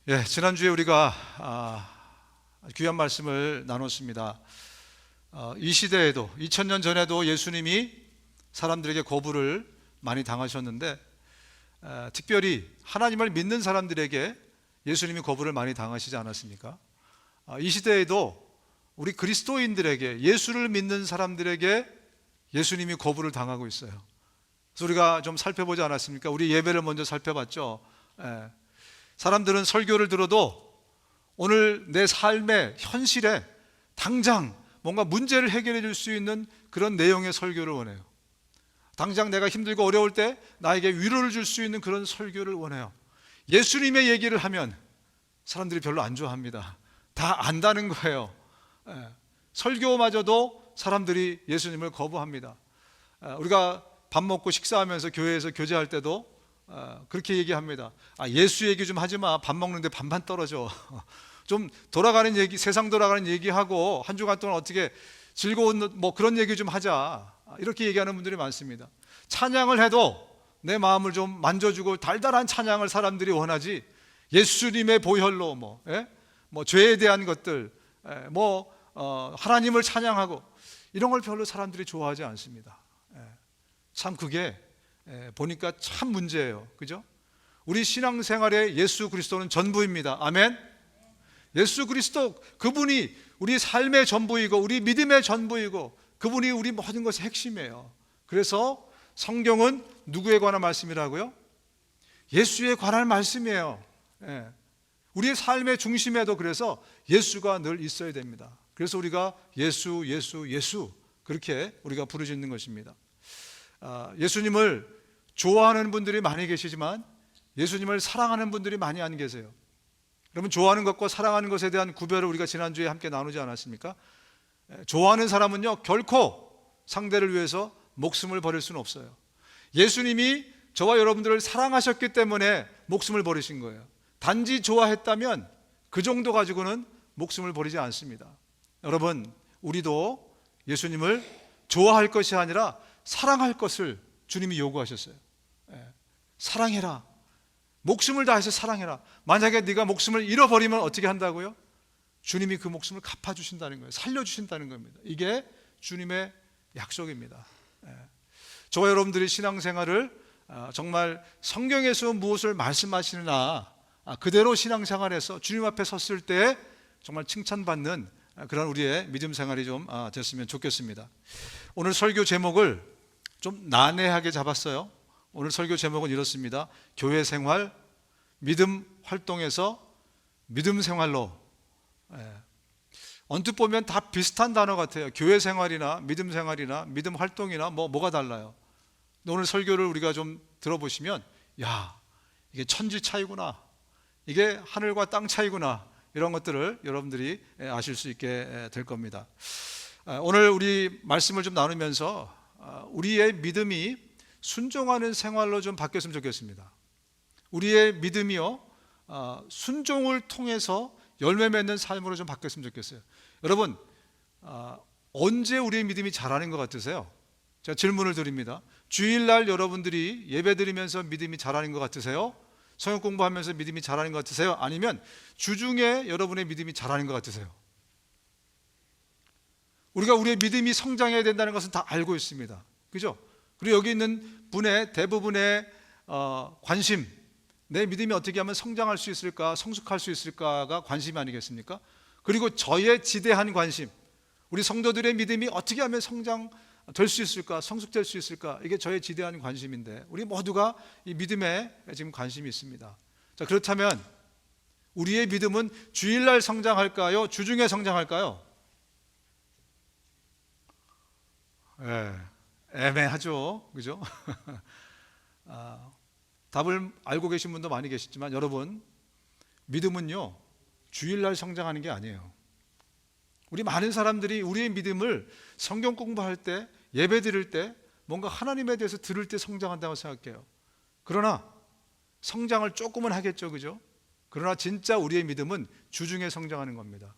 지난주에 우리가 귀한 말씀을 나눴습니다. 이 시대에도 2000년 전에도 예수님이 사람들에게 거부를 많이 당하셨는데 특별히 하나님을 믿는 사람들에게 예수님이 거부를 많이 당하시지 않았습니까? 이 시대에도 우리 그리스도인들에게, 예수를 믿는 사람들에게 예수님이 거부를 당하고 있어요. 그래서 우리가 좀 살펴보지 않았습니까? 우리 예배를 먼저 살펴봤죠. 사람들은 설교를 들어도 오늘 내 삶의 현실에 당장 뭔가 문제를 해결해 줄 수 있는 그런 내용의 설교를 원해요. 당장 내가 힘들고 어려울 때 나에게 위로를 줄 수 있는 그런 설교를 원해요. 예수님의 얘기를 하면 사람들이 별로 안 좋아합니다. 다 안다는 거예요. 설교마저도 사람들이 예수님을 거부합니다. 우리가 밥 먹고 식사하면서 교회에서 교제할 때도 그렇게 얘기합니다. 예수 얘기 좀 하지 마. 밥 먹는데 반반 떨어져. 좀 돌아가는 얘기, 세상 돌아가는 얘기하고 한 주간 동안 어떻게 즐거운 그런 얘기 좀 하자. 이렇게 얘기하는 분들이 많습니다. 찬양을 해도 내 마음을 좀 만져주고 달달한 찬양을 사람들이 원하지, 예수님의 보혈로 죄에 대한 것들, 하나님을 찬양하고 이런 걸 별로 사람들이 좋아하지 않습니다. 참 그게 보니까 참 문제예요. 그죠? 우리 신앙생활에 예수 그리스도는 전부입니다. 아멘. 예수 그리스도, 그분이 우리 삶의 전부이고 우리 믿음의 전부이고 그분이 우리 모든 것의 핵심이에요. 그래서 성경은 누구에 관한 말씀이라고요? 예수에 관한 말씀이에요. 우리의 삶의 중심에도 그래서 예수가 늘 있어야 됩니다. 그래서 우리가 예수, 예수, 예수 그렇게 우리가 부르짖는 것입니다. 예수님을 좋아하는 분들이 많이 계시지만 예수님을 사랑하는 분들이 많이 안 계세요. 여러분, 좋아하는 것과 사랑하는 것에 대한 구별을 우리가 지난주에 함께 나누지 않았습니까? 좋아하는 사람은요, 결코 상대를 위해서 목숨을 버릴 수는 없어요. 예수님이 저와 여러분들을 사랑하셨기 때문에 목숨을 버리신 거예요. 단지 좋아했다면 그 정도 가지고는 목숨을 버리지 않습니다. 여러분, 우리도 예수님을 좋아할 것이 아니라 사랑할 것을 주님이 요구하셨어요. 사랑해라. 목숨을 다해서 사랑해라. 만약에 네가 목숨을 잃어버리면 어떻게 한다고요? 주님이 그 목숨을 갚아주신다는 거예요. 살려주신다는 겁니다. 이게 주님의 약속입니다. 저와 여러분들이 신앙생활을 정말 성경에서 무엇을 말씀하시느냐 그대로 신앙생활에서 주님 앞에 섰을 때 정말 칭찬받는 그런 우리의 믿음 생활이 좀 됐으면 좋겠습니다. 오늘 설교 제목을 좀 난해하게 잡았어요. 오늘 설교 제목은 이렇습니다. 교회 생활, 믿음 활동에서 믿음 생활로. 언뜻 보면 다 비슷한 단어 같아요. 교회 생활이나 믿음 생활이나 믿음 활동이나 뭐가 달라요. 오늘 설교를 우리가 좀 들어보시면, 야, 이게 천지 차이구나, 이게 하늘과 땅 차이구나, 이런 것들을 여러분들이 아실 수 있게 될 겁니다. 오늘 우리 말씀을 좀 나누면서 우리의 믿음이 순종하는 생활로 좀 바뀌었으면 좋겠습니다. 우리의 믿음이요, 순종을 통해서 열매 맺는 삶으로 좀 바뀌었으면 좋겠어요. 여러분, 언제 우리의 믿음이 자라는 것 같으세요? 제가 질문을 드립니다. 주일날 여러분들이 예배 드리면서 믿음이 자라는 것 같으세요? 성경 공부하면서 믿음이 자라는 것 같으세요? 아니면 주중에 여러분의 믿음이 자라는 것 같으세요? 우리가 우리의 믿음이 성장해야 된다는 것은 다 알고 있습니다. 그죠? 그리고 여기 있는 분의 대부분의 관심, 내 믿음이 어떻게 하면 성장할 수 있을까, 성숙할 수 있을까가 관심이 아니겠습니까? 그리고 저의 지대한 관심, 우리 성도들의 믿음이 어떻게 하면 성장될 수 있을까, 성숙될 수 있을까, 이게 저의 지대한 관심인데 우리 모두가 이 믿음에 지금 관심이 있습니다. 자, 그렇다면 우리의 믿음은 주일날 성장할까요? 주중에 성장할까요? 애매하죠. 그죠? 답을 알고 계신 분도 많이 계시지만 여러분, 믿음은요, 주일날 성장하는 게 아니에요. 우리 많은 사람들이 우리의 믿음을 성경 공부할 때, 예배 드릴 때, 뭔가 하나님에 대해서 들을 때 성장한다고 생각해요. 그러나 성장을 조금은 하겠죠. 그죠? 그러나 진짜 우리의 믿음은 주중에 성장하는 겁니다.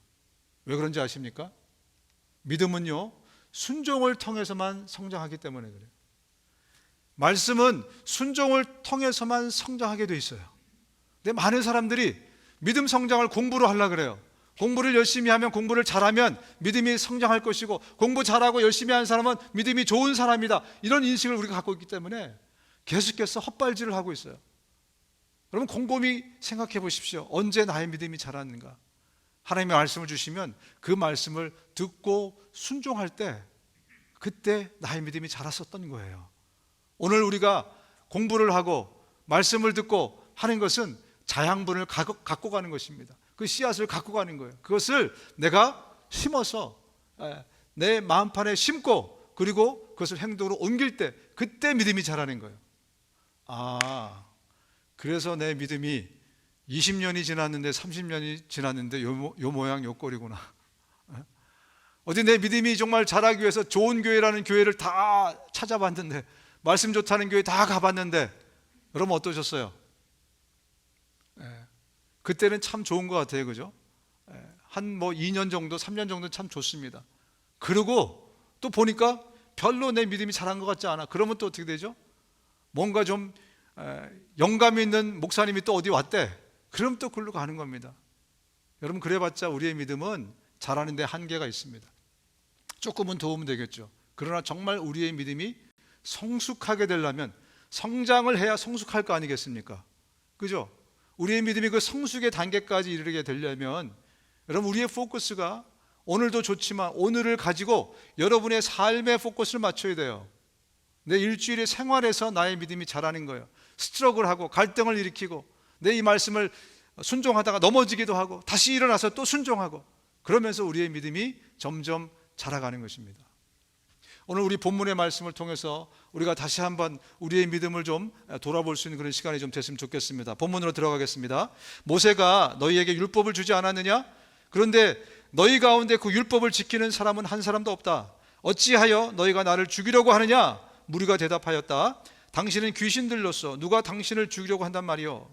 왜 그런지 아십니까? 믿음은요, 순종을 통해서만 성장하기 때문에 그래요. 말씀은 순종을 통해서만 성장하게 돼 있어요. 근데 많은 사람들이 믿음 성장을 공부로 하려고 그래요. 공부를 열심히 하면, 공부를 잘하면 믿음이 성장할 것이고, 공부 잘하고 열심히 하는 사람은 믿음이 좋은 사람이다, 이런 인식을 우리가 갖고 있기 때문에 계속해서 헛발질을 하고 있어요. 여러분, 곰곰이 생각해 보십시오. 언제 나의 믿음이 자랐는가? 하나님의 말씀을 주시면 그 말씀을 듣고 순종할 때, 그때 나의 믿음이 자랐었던 거예요. 오늘 우리가 공부를 하고 말씀을 듣고 하는 것은 자양분을 갖고 가는 것입니다. 그 씨앗을 갖고 가는 거예요. 그것을 내가 심어서 내 마음판에 심고, 그리고 그것을 행동으로 옮길 때, 그때 믿음이 자라는 거예요. 그래서 내 믿음이 20년이 지났는데, 30년이 지났는데 요 모양 요 꼴이구나. 어디 내 믿음이 정말 자라기 위해서 좋은 교회라는 교회를 다 찾아봤는데, 말씀 좋다는 교회 다 가봤는데, 여러분 어떠셨어요? 그때는 참 좋은 것 같아요, 그죠? 한 2년 정도, 3년 정도 참 좋습니다. 그리고 또 보니까 별로 내 믿음이 자란 것 같지 않아. 그러면 또 어떻게 되죠? 뭔가 좀 영감이 있는 목사님이 또 어디 왔대. 그럼 또 글로 가는 겁니다. 여러분, 그래봤자 우리의 믿음은 자라는 데 한계가 있습니다. 조금은 도움은 되겠죠. 그러나 정말 우리의 믿음이 성숙하게 되려면 성장을 해야 성숙할 거 아니겠습니까? 그죠? 우리의 믿음이 그 성숙의 단계까지 이르게 되려면, 여러분, 우리의 포커스가 오늘도 좋지만 오늘을 가지고 여러분의 삶의 포커스를 맞춰야 돼요. 내 일주일의 생활에서 나의 믿음이 자라는 거예요. 스트러글하고 갈등을 일으키고, 내 이 말씀을 순종하다가 넘어지기도 하고, 다시 일어나서 또 순종하고, 그러면서 우리의 믿음이 점점 자라가는 것입니다. 오늘 우리 본문의 말씀을 통해서 우리가 다시 한번 우리의 믿음을 좀 돌아볼 수 있는 그런 시간이 좀 됐으면 좋겠습니다. 본문으로 들어가겠습니다. 모세가 너희에게 율법을 주지 않았느냐? 그런데 너희 가운데 그 율법을 지키는 사람은 한 사람도 없다. 어찌하여 너희가 나를 죽이려고 하느냐? 무리가 대답하였다. 당신은 귀신들로서 누가 당신을 죽이려고 한단 말이요.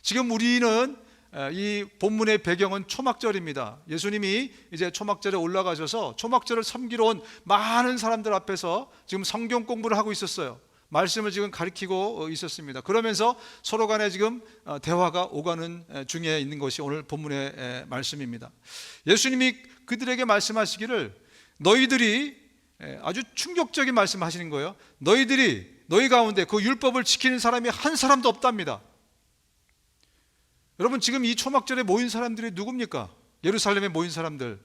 지금 우리는 이 본문의 배경은 초막절입니다. 예수님이 이제 초막절에 올라가셔서 초막절을 섬기러 온 많은 사람들 앞에서 지금 성경 공부를 하고 있었어요. 말씀을 지금 가르치고 있었습니다. 그러면서 서로 간에 지금 대화가 오가는 중에 있는 것이 오늘 본문의 말씀입니다. 예수님이 그들에게 말씀하시기를, 너희들이, 아주 충격적인 말씀을 하시는 거예요. 너희 가운데 그 율법을 지키는 사람이 한 사람도 없답니다. 여러분, 지금 이 초막절에 모인 사람들이 누굽니까? 예루살렘에 모인 사람들,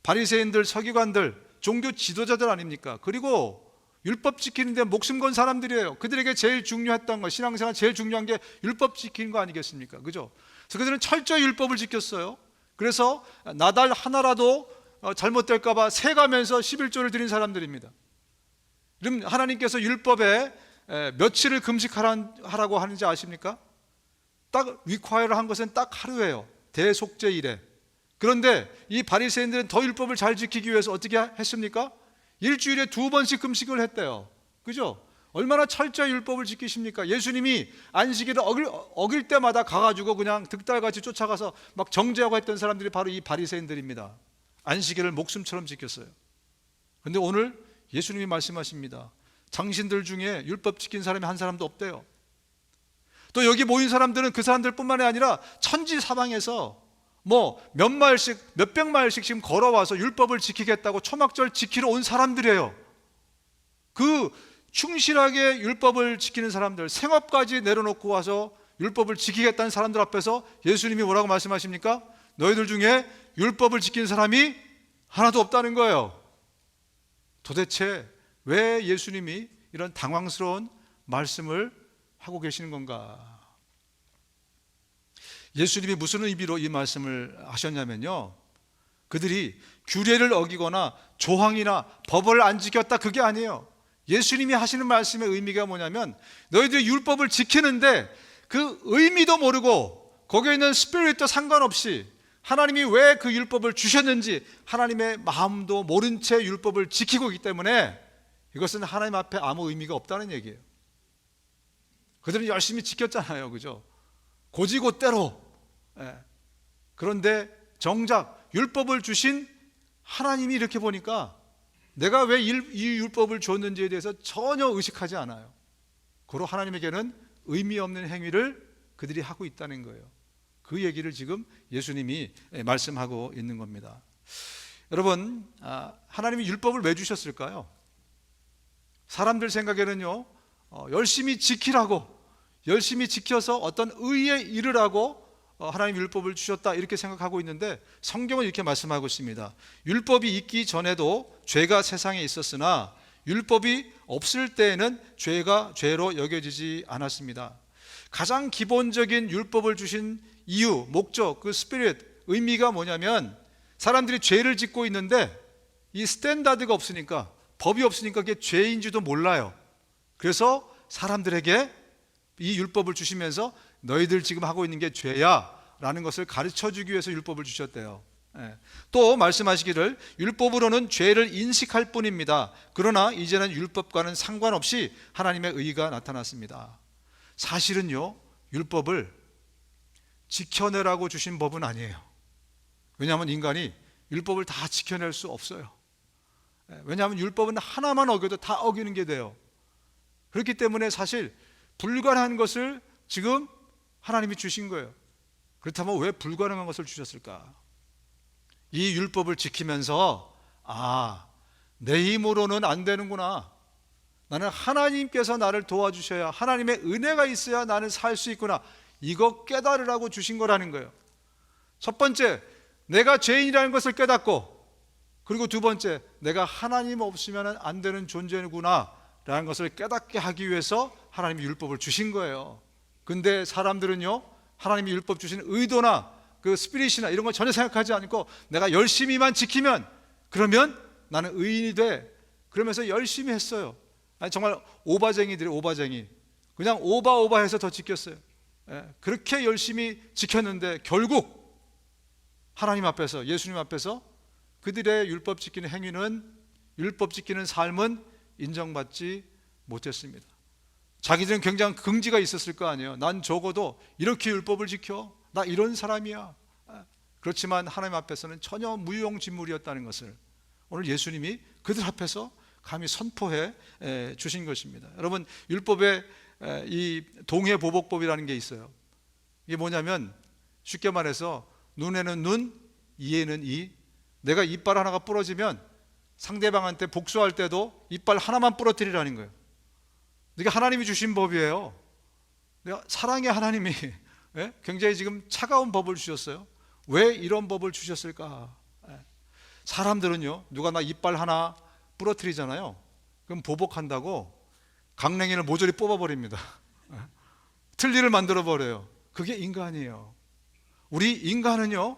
바리새인들, 서기관들, 종교 지도자들 아닙니까? 그리고 율법 지키는 데 목숨 건 사람들이에요. 그들에게 제일 중요했던 거, 신앙생활 제일 중요한 게 율법 지키는 거 아니겠습니까? 그죠? 그래서 그들은 철저히 율법을 지켰어요. 그래서 나달 하나라도 잘못될까 봐 세가면서 11조를 드린 사람들입니다. 그럼 하나님께서 율법에 며칠을 금식하라고 하는지 아십니까? 딱 위과를 한 것은 딱 하루예요. 대속죄일에. 그런데 이 바리새인들은 더 율법을 잘 지키기 위해서 어떻게 했습니까? 일주일에 2번씩 금식을 했대요. 그죠? 얼마나 철저히 율법을 지키십니까? 예수님이 안식일을 어길 때마다 가가지고 그냥 득달같이 쫓아가서 막 정죄하고 했던 사람들이 바로 이 바리새인들입니다. 안식일을 목숨처럼 지켰어요. 그런데 오늘 예수님이 말씀하십니다. 당신들 중에 율법 지킨 사람이 한 사람도 없대요. 또 여기 모인 사람들은 그 사람들뿐만이 아니라 천지 사방에서 몇 마일씩, 몇백 마일씩 지금 걸어와서 율법을 지키겠다고 초막절 지키러 온 사람들이에요. 그 충실하게 율법을 지키는 사람들, 생업까지 내려놓고 와서 율법을 지키겠다는 사람들 앞에서 예수님이 뭐라고 말씀하십니까? 너희들 중에 율법을 지키는 사람이 하나도 없다는 거예요. 도대체 왜 예수님이 이런 당황스러운 말씀을 하고 계시는 건가? 예수님이 무슨 의미로 이 말씀을 하셨냐면요, 그들이 규례를 어기거나 조항이나 법을 안 지켰다, 그게 아니에요. 예수님이 하시는 말씀의 의미가 뭐냐면, 너희들이 율법을 지키는데 그 의미도 모르고 거기에 있는 스피릿도 상관없이 하나님이 왜 그 율법을 주셨는지 하나님의 마음도 모른 채 율법을 지키고 있기 때문에 이것은 하나님 앞에 아무 의미가 없다는 얘기예요. 그들은 열심히 지켰잖아요, 그죠? 고지고대로. 그런데 정작 율법을 주신 하나님이 이렇게 보니까 내가 왜 이 율법을 줬는지에 대해서 전혀 의식하지 않아요. 고로 하나님에게는 의미 없는 행위를 그들이 하고 있다는 거예요. 그 얘기를 지금 예수님이 말씀하고 있는 겁니다. 여러분, 하나님이 율법을 왜 주셨을까요? 사람들 생각에는요, 열심히 지키라고, 열심히 지켜서 어떤 의에 이르라고 하나님 율법을 주셨다 이렇게 생각하고 있는데, 성경은 이렇게 말씀하고 있습니다. 율법이 있기 전에도 죄가 세상에 있었으나 율법이 없을 때에는 죄가 죄로 여겨지지 않았습니다. 가장 기본적인 율법을 주신 이유, 목적, 그 스피릿, 의미가 뭐냐면, 사람들이 죄를 짓고 있는데 이 스탠다드가 없으니까, 법이 없으니까 그게 죄인지도 몰라요. 그래서 사람들에게 이 율법을 주시면서 너희들 지금 하고 있는 게 죄야 라는 것을 가르쳐주기 위해서 율법을 주셨대요. 또 말씀하시기를 율법으로는 죄를 인식할 뿐입니다. 그러나 이제는 율법과는 상관없이 하나님의 의가 나타났습니다. 사실은요, 율법을 지켜내라고 주신 법은 아니에요. 왜냐하면 인간이 율법을 다 지켜낼 수 없어요. 왜냐하면 율법은 하나만 어겨도 다 어기는 게 돼요. 그렇기 때문에 사실 불가능한 것을 지금 하나님이 주신 거예요. 그렇다면 왜 불가능한 것을 주셨을까? 이 율법을 지키면서 내 힘으로는 안 되는구나, 나는 하나님께서 나를 도와주셔야, 하나님의 은혜가 있어야 나는 살 수 있구나, 이거 깨달으라고 주신 거라는 거예요. 첫 번째, 내가 죄인이라는 것을 깨닫고, 그리고 두 번째, 내가 하나님 없으면 안 되는 존재구나 라는 것을 깨닫게 하기 위해서 하나님이 율법을 주신 거예요. 근데 사람들은요, 하나님이 율법 주신 의도나 그 스피릿이나 이런 걸 전혀 생각하지 않고, 내가 열심히만 지키면 그러면 나는 의인이 돼, 그러면서 열심히 했어요. 정말 오바쟁이들이, 오바쟁이, 그냥 오바해서 더 지켰어요. 그렇게 열심히 지켰는데 결국 하나님 앞에서, 예수님 앞에서 그들의 율법 지키는 행위는, 율법 지키는 삶은 인정받지 못했습니다. 자기들은 굉장히 긍지가 있었을 거 아니에요. 난 적어도 이렇게 율법을 지켜, 나 이런 사람이야. 그렇지만 하나님 앞에서는 전혀 무용지물이었다는 것을 오늘 예수님이 그들 앞에서 감히 선포해 주신 것입니다. 여러분, 율법에 이 동해보복법이라는 게 있어요. 이게 뭐냐면, 쉽게 말해서 눈에는 눈, 이에는 이. 내가 이빨 하나가 부러지면 상대방한테 복수할 때도 이빨 하나만 부러뜨리라는 거예요. 이게 하나님이 주신 법이에요. 사랑의 하나님이 굉장히 지금 차가운 법을 주셨어요. 왜 이런 법을 주셨을까? 사람들은요, 누가 나 이빨 하나 부러뜨리잖아요. 그럼 보복한다고 강냉이를 모조리 뽑아버립니다. 틀니를 만들어버려요. 그게 인간이에요. 우리 인간은요,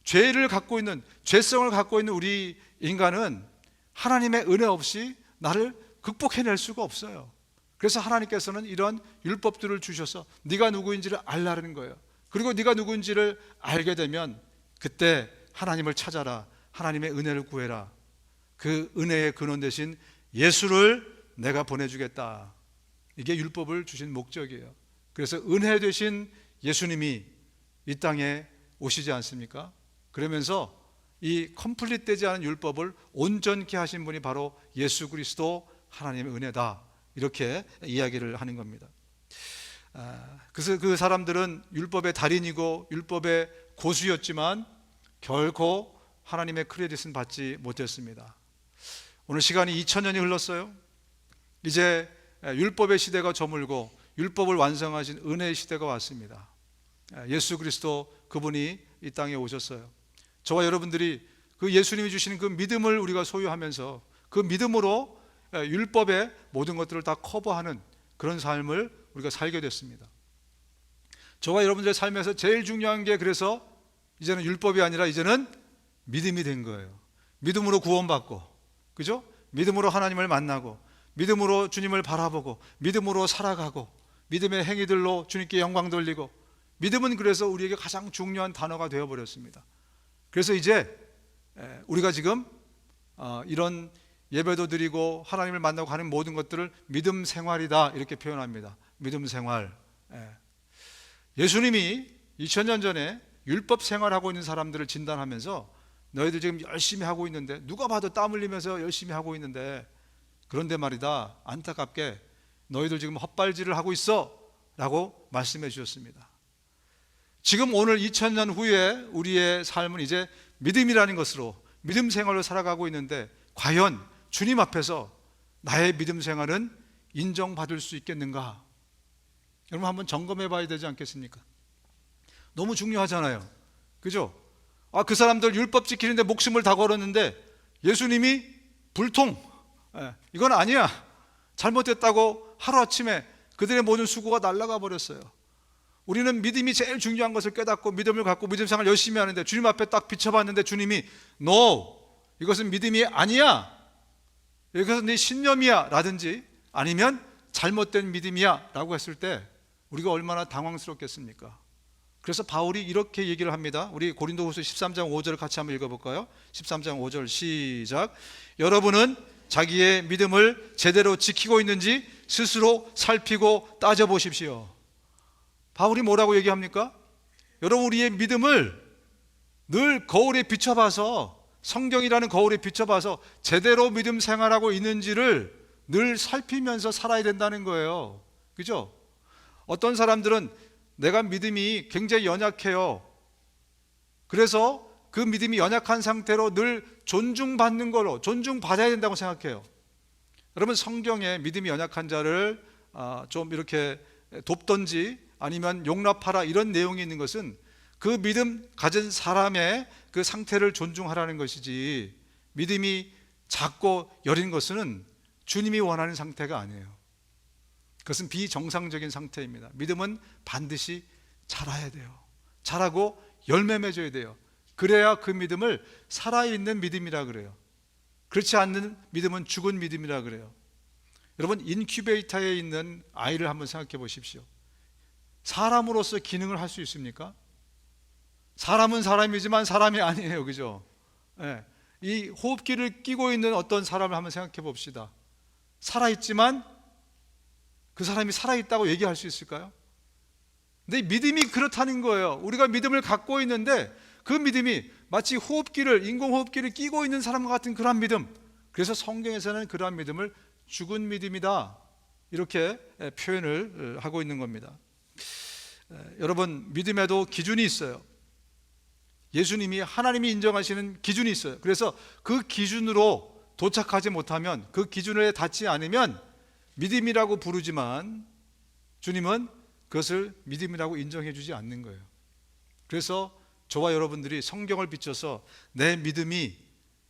죄를 갖고 있는, 죄성을 갖고 있는 우리 인간은 하나님의 은혜 없이 나를 극복해낼 수가 없어요. 그래서 하나님께서는 이런 율법들을 주셔서 네가 누구인지를 알라는 거예요. 그리고 네가 누구인지를 알게 되면 그때 하나님을 찾아라, 하나님의 은혜를 구해라, 그 은혜의 근원 되신 예수를 내가 보내주겠다. 이게 율법을 주신 목적이에요. 그래서 은혜 되신 예수님이 이 땅에 오시지 않습니까? 그러면서 이 컴플릿 되지 않은 율법을 온전케 하신 분이 바로 예수 그리스도 하나님의 은혜다, 이렇게 이야기를 하는 겁니다. 그래서 그 사람들은 율법의 달인이고 율법의 고수였지만 결코 하나님의 크레딧은 받지 못했습니다. 오늘 시간이 2000년이 흘렀어요. 이제 율법의 시대가 저물고 율법을 완성하신 은혜의 시대가 왔습니다. 예수 그리스도, 그분이 이 땅에 오셨어요. 저와 여러분들이 그 예수님이 주시는 그 믿음을 우리가 소유하면서 그 믿음으로 율법의 모든 것들을 다 커버하는 그런 삶을 우리가 살게 됐습니다. 저와 여러분들의 삶에서 제일 중요한 게, 그래서 이제는 율법이 아니라 이제는 믿음이 된 거예요. 믿음으로 구원받고, 그죠? 믿음으로 하나님을 만나고, 믿음으로 주님을 바라보고, 믿음으로 살아가고, 믿음의 행위들로 주님께 영광 돌리고, 믿음은 그래서 우리에게 가장 중요한 단어가 되어버렸습니다. 그래서 이제 우리가 지금 이런 예배도 드리고 하나님을 만나고 하는 모든 것들을 믿음 생활이다, 이렇게 표현합니다. 믿음 생활. 예수님이 2000년 전에 율법 생활하고 있는 사람들을 진단하면서 너희들 지금 열심히 하고 있는데, 누가 봐도 땀 흘리면서 열심히 하고 있는데, 그런데 말이다, 안타깝게 너희들 지금 헛발질을 하고 있어 라고 말씀해 주셨습니다. 지금 오늘 2000년 후에 우리의 삶은 이제 믿음이라는 것으로 믿음 생활을 살아가고 있는데, 과연 주님 앞에서 나의 믿음 생활은 인정받을 수 있겠는가? 여러분 한번 점검해 봐야 되지 않겠습니까? 너무 중요하잖아요, 그죠? 그 사람들 율법 지키는데 목숨을 다 걸었는데 예수님이 불통, 이건 아니야, 잘못됐다고 하루아침에 그들의 모든 수고가 날아가 버렸어요. 우리는 믿음이 제일 중요한 것을 깨닫고 믿음을 갖고 믿음 생활 열심히 하는데, 주님 앞에 딱 비춰봤는데 주님이 No, 이것은 믿음이 아니야, 이것은 네 신념이야 라든지 아니면 잘못된 믿음이야 라고 했을 때 우리가 얼마나 당황스럽겠습니까? 그래서 바울이 이렇게 얘기를 합니다. 우리 고린도후서 13장 5절을 같이 한번 읽어볼까요? 13장 5절 시작. 여러분은 자기의 믿음을 제대로 지키고 있는지 스스로 살피고 따져보십시오. 바울이 뭐라고 얘기합니까? 여러분, 우리의 믿음을 늘 거울에 비춰봐서, 성경이라는 거울에 비춰봐서 제대로 믿음 생활하고 있는지를 늘 살피면서 살아야 된다는 거예요, 그죠? 어떤 사람들은 내가 믿음이 굉장히 연약해요, 그래서 그 믿음이 연약한 상태로 늘 존중받는 걸로, 존중받아야 된다고 생각해요. 여러분, 성경에 믿음이 연약한 자를 좀 이렇게 돕던지 아니면 용납하라 이런 내용이 있는 것은 그 믿음 가진 사람의 그 상태를 존중하라는 것이지, 믿음이 작고 여린 것은 주님이 원하는 상태가 아니에요. 그것은 비정상적인 상태입니다. 믿음은 반드시 자라야 돼요. 자라고 열매 맺어야 돼요. 그래야 그 믿음을 살아있는 믿음이라 그래요. 그렇지 않는 믿음은 죽은 믿음이라 그래요. 여러분, 인큐베이터에 있는 아이를 한번 생각해 보십시오. 사람으로서 기능을 할 수 있습니까? 사람은 사람이지만 사람이 아니에요, 그죠? 이 호흡기를 끼고 있는 어떤 사람을 한번 생각해 봅시다. 살아있지만 그 사람이 살아있다고 얘기할 수 있을까요? 근데 믿음이 그렇다는 거예요. 우리가 믿음을 갖고 있는데 그 믿음이 마치 호흡기를, 인공호흡기를 끼고 있는 사람과 같은 그러한 믿음. 그래서 성경에서는 그러한 믿음을 죽은 믿음이다, 이렇게 표현을 하고 있는 겁니다. 여러분, 믿음에도 기준이 있어요. 예수님이, 하나님이 인정하시는 기준이 있어요. 그래서 그 기준으로 도착하지 못하면, 그 기준에 닿지 않으면 믿음이라고 부르지만 주님은 그것을 믿음이라고 인정해 주지 않는 거예요. 그래서 저와 여러분들이 성경을 비춰서 내 믿음이